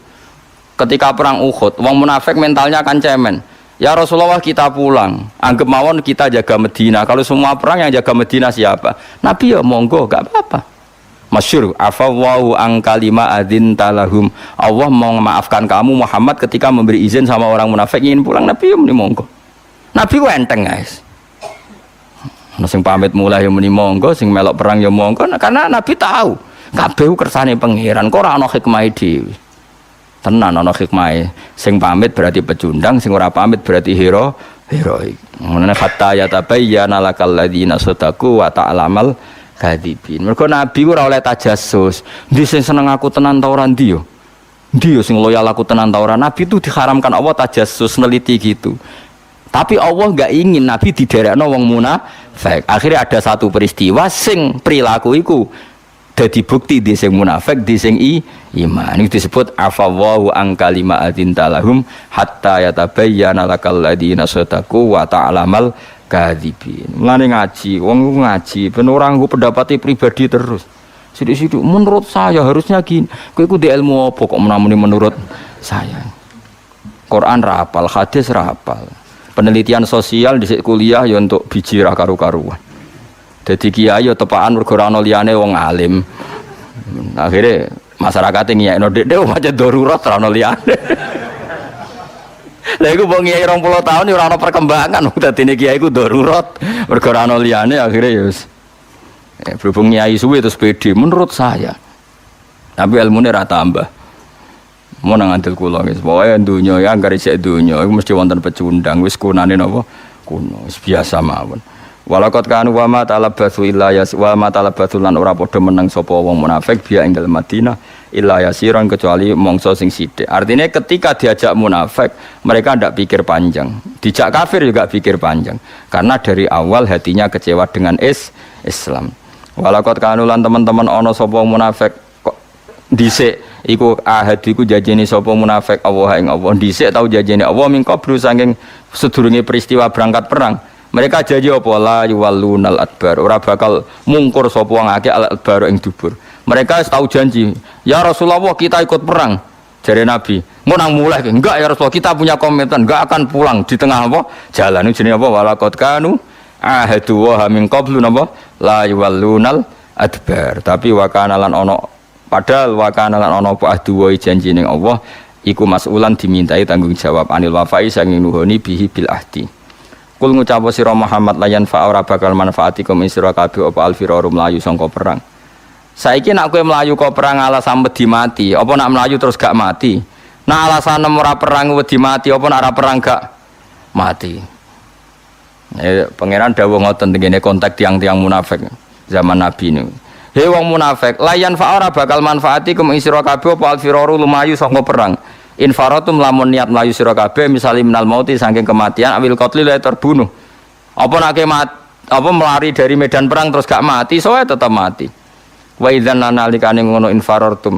Ketika perang Uhud, wong munafik mentalnya kan cemen. Ya Rasulullah kita pulang, anggap mawon kita jaga Medina. Kalau semua perang yang jaga Medina siapa? Nabi ya monggo, gak apa-apa. Masyhur, afawwahu an kalima adzin talahum. Allah mau memaafkan kamu Muhammad ketika memberi izin sama orang munafik ingin pulang. Nabi ya muni monggo. Nabi ku enteng guys. Sing pamit mulai ya muni monggo, sing melok perang ya monggo. Karena Nabi tahu kabeh kersane pangeran, kok ora ana hikmah dhewe. Tenan ana hikmah. Sing pamit berarti pecundang, sing ora pamit berarti heroik. Menene hatta yatabayyana lakal ladzina sadaqu wa ta'lamal kadibin. Mergo Nabi ora oleh tajassus. Ndi sing seneng aku tenan ta ora ndi yo? Ndi yo sing loyal aku tenan ta ora? Nabi itu diharamkan Allah tajassus neliti gitu. Tapi Allah enggak ingin Nabi diderekno wong munafik. Akhirnya ada satu peristiwa sing perilaku iku Dadi bukti di sing munafik, di sing iman. Itu disebut afawwahu an kalimatin talahum hatta yatabayyana lakal ladina sadaqu wa ta'lamal kadzibin. Mulane ngaji, wong ngaji ben ora nggo pendapate pribadi terus. Sidik-sidik menurut saya harusnya gini. Kowe iku di ilmu apa kok menamuni menurut saya. Quran ra hafal, hadis ra hafal. Penelitian sosial di kuliah ya untuk biji ra karu-karuan. Jadi kiai yo tepaan mergo ora ono liyane wong alim. Akhirnya masyarakat ngiyakno dek macam darurat ora ono liyane. Lah iku wong kiai 20 tahun ora ono perkembangan dadine kiai iku darurat mergo ora ono liyane akhirnya yo berhubung kiai suwe terus pede menurut saya. Tapi ilmune ra tambah. Mau nang andel kula guys. Pokoke donya ya anggere sik donya iku mesti wonten pecundang wis kunane napa? Kuno, wis biasa mawon. Walaqad kanu wa ma talabatsu illa yas wa ma talabatsu lan ora padha meneng sapa wong munafik biya ing dalem Madinah illa yasiran kecuali mongso sing sithik. Artinya ketika diajak munafik mereka ndak pikir panjang. Dijak kafir juga pikir panjang. Karena dari awal hatinya kecewa dengan Islam. Walaqad kanu lan teman-teman ana sapa munafik kok dhisik iku ahad iku janjene sapa munafik Allah ing Allah dhisik tau janjene Allah mingko bro saking sedurunge peristiwa berangkat perang. Mereka janji apa la yuwallunal adbar ora bakal mungkur sapa wong akeh al adbar ing dubur. Mereka tahu janji, ya Rasulullah kita ikut perang. Jare Nabi, mau nang mulai enggak ya Rasulullah kita punya komitmen enggak akan pulang di tengah apa? Jalan jenenge apa walaqad kanu ahadu wa min qablu napa la yuwallunal adbar. Tapi wa kana lan ono padahal wa kana lan ono apa ahdu wa janji ning Allah iku mas'ulan dimintai tanggung jawab anil wafai sanging nuhoni bihi bil ahdi. Kul ngucap sira Muhammad layan fa ora bakal manfaatikum sira kabeh apa alfiraru mlayu sangka perang. Saiki nak kowe mlayu kok perang alasan wedi mati, apa nak mlayu terus gak mati? Nak alasan ora perang wedi mati, apa nak ora perang gak mati? Pangeran dawuh ngoten tengene kontak tiang-tiang munafik zaman Nabi niku. He wong munafik, layan fa ora bakal manfaatikum sira kabeh apa alfiraru lumayu sangka perang. Infaratum lamun niat melayu sira kabeh misale minal mauti saking kematian awil qatli la terbunuh. Apa nak apa melari dari medan perang terus gak mati, soe tetap mati. Wa idzan nalikane ngono infarartum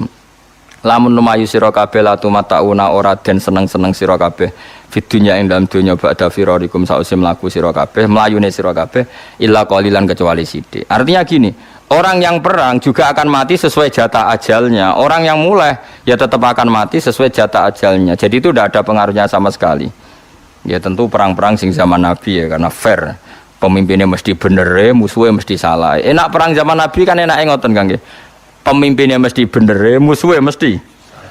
lamun lumayu sira kabeh la tumatauna ora den seneng-seneng sira kabeh fid dunya ing dalam dunya ba'da firarikum sause mlaku sira kabeh mlayune sira kabeh illa qalilan kecuali sithik. Artinya gini, orang yang perang juga akan mati sesuai jatah ajalnya. Orang yang mulai ya tetap akan mati sesuai jatah ajalnya. Jadi itu tidak ada pengaruhnya sama sekali. Ya tentu perang-perang sing zaman Nabi ya karena fair. Pemimpinnya mesti bener, musuhnya mesti salah. Enak perang zaman Nabi kan enak ngoten Kang nggih. Pemimpinnya mesti bener, musuhnya mesti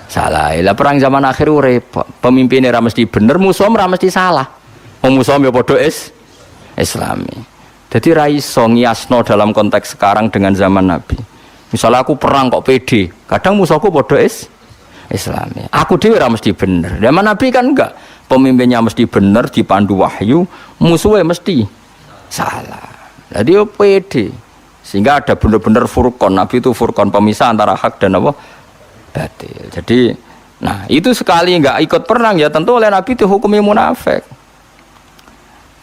salah. Lah perang zaman akhir repot. Pemimpinnya ra mesti bener, musuhnya ra mesti salah. Wong musuhnya padha Islami. Jadi raiso ngiasno dalam konteks sekarang dengan zaman Nabi. Misalnya aku perang kok pede, kadang musuhku bodoh Islami. Aku dhewe ora mesti bener. Zaman Nabi kan enggak. Pemimpinnya mesti bener dipandu wahyu, musuhnya mesti salah. Jadi pede. Sehingga ada benar-benar furqan. Nabi itu furqan pemisah antara hak dan apa? Batil. Jadi, nah itu sekali enggak ikut perang ya tentu oleh Nabi dihukumi munafik.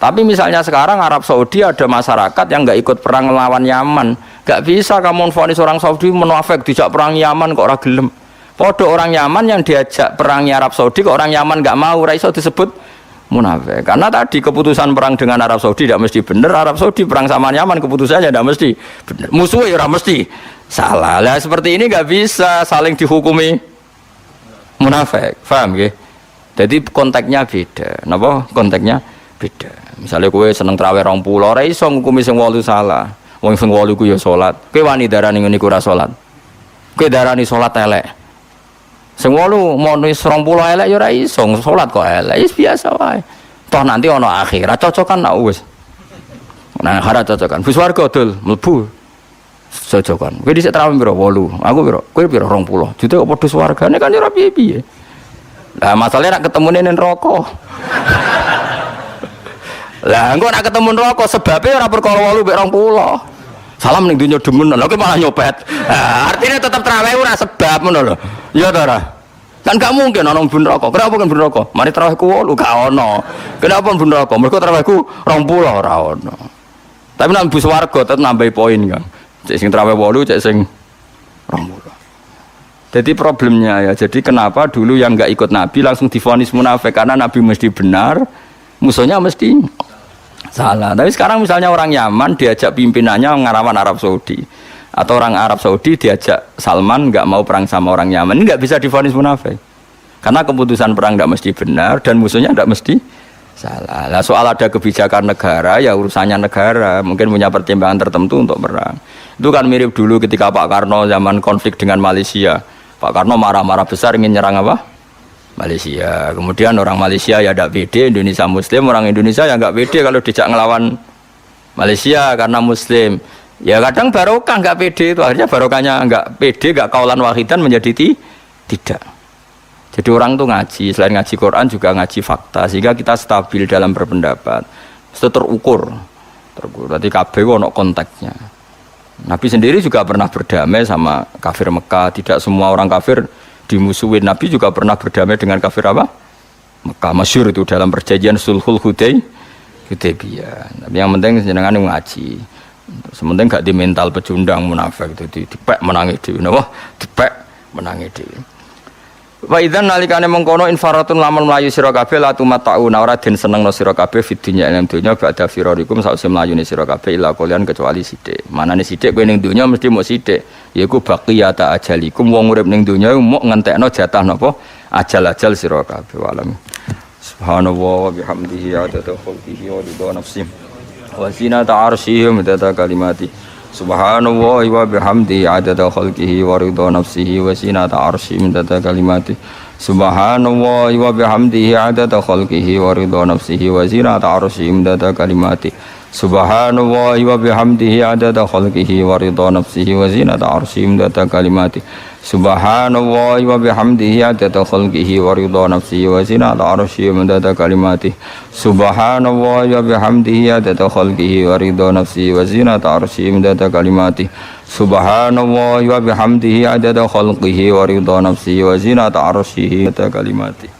Tapi misalnya sekarang Arab Saudi ada masyarakat yang nggak ikut perang melawan Yaman, nggak bisa kamu vonis orang Saudi munafik dijak perang Yaman kok ora gelem. Podo orang Yaman yang diajak perangnya Arab Saudi kok orang Yaman nggak mau, ra iso disebut munafik. Karena tadi keputusan perang dengan Arab Saudi tidak mesti benar, Arab Saudi perang sama Yaman keputusannya tidak mesti benar. Musuhnya ora mesti salah. Lah seperti ini nggak bisa saling dihukumi munafik, paham nggih? Jadi konteksnya beda. Napa konteksnya beda? Misalnya kowe seneng traweh 20 ora iso ngukumi sing 8 salah. Wong sing 8 ku ya salat. Kowe wani darani ngene iku ora salat. Kowe darani salat elek. Sing 8 mau wis 20 elek ya ora iso salat kok elek. Wis biasa wae. Toh nanti ana akhirat cocokan nak wis. Nah, akhirat cocokan. Wis warga dul mlebu. Cocokan. Kowe dhisik traweh piro? 8. Aku piro? Kowe piro? 20. Jute kok padha swargane kan ya ora piye-piye. Lah masalahnya nak ketemune ning neraka. Lah engko nak ketemu neraka sebabnya ora perkara 8 mek 20. Salam ning dunya demen lha kok malah nyopet. Nah, artinya tetap tarawih ora sebab ngono lho. Ya ta ora? Kan gak mungkin ana bun neraka. Kenapa kan bun neraka? Mari tarawihku 8 gak ono. Kenapa bun neraka? Mergo tarawihku 20 ora ono. Tapi nek bus warga tetep nambahi poin kan. Cek sing tarawih 8 cek sing Jadi problemnya ya, jadi kenapa dulu yang nggak ikut Nabi langsung divonis munafik, karena Nabi mesti benar, musuhnya mesti salah. Tapi sekarang misalnya orang Yaman diajak pimpinannya ngarawan Arab Saudi, atau orang Arab Saudi diajak Salman nggak mau perang sama orang Yaman, ini nggak bisa divonis munafik, karena keputusan perang nggak mesti benar dan musuhnya nggak mesti salah. Nah, soal ada kebijakan negara ya urusannya negara, mungkin punya pertimbangan tertentu untuk perang. Itu kan mirip dulu ketika Pak Karno zaman konflik dengan Malaysia. Pak Karno marah-marah besar ingin nyerang apa? Malaysia. Kemudian orang Malaysia ya tidak pede, Indonesia Muslim, orang Indonesia ya nggak pede kalau dijak ngelawan Malaysia karena Muslim. Ya kadang barokah nggak pede itu, akhirnya barokahnya nggak pede, nggak kaulan wahidan menjadi tidak. Jadi orang tuh ngaji, selain ngaji Quran juga ngaji fakta, sehingga kita stabil dalam berpendapat. Itu terukur. Berarti kabeh ono konteksnya. Nabi sendiri juga pernah berdamai sama kafir Mekah. Tidak semua orang kafir dimusuhin. Nabi juga pernah berdamai dengan kafir apa? Mekah. Masyhur itu dalam perjanjian Sulhul Hudaybiyah. Tapi yang penting jenengan ngaji. Sementing gak di mental pecundang munafik itu dipek menangi dhewe. Wah, dipek menangi dhewe. Wa idzan nalikane mengkono infaratun lamun mlayu sira kabeh la tumattauna ora den senengno sira kabeh fid dunya ing donya ba'da firarikum sause mlayune sira kabeh ila kalian kecuali sithik. Manane sithik kowe ning donya mesti muk sithik. Yaiku baqiyata ajalikum wong urip ning donya muk ngentekno jatah napa ajal-ajal sira kabeh walam. Subhanallah wa bihamdihi adada khalqihi wa ridha nafsihi wa zinata arsyihi wa midada kalimati. Subhanallah wa bihamdihi adada khalqihi wa ridha nafsihi wa zinata arsyihi midada kalimati. Subhanallah wa bihamdihi adada khalqihi wa ridha nafsihi wa zinata arsyihi midada kalimati. Subhanallah wa bihamdihi adada khalqihi wa ridha nafsihi wa zinata arsyihi midada kalimati. Subhanallah wa bihamdihi adada khalqihi wa ridha nafsihi wa zinata arsyihi midada kalimati. Subhanallah wa bihamdihi adada khalqihi wa ridha nafsihi wa zinata arsyihi midada kalimati. Subhanallah wa bihamdihi adada khalqihi wa ridha nafsihi wa zinata arsyihi midada kalimati.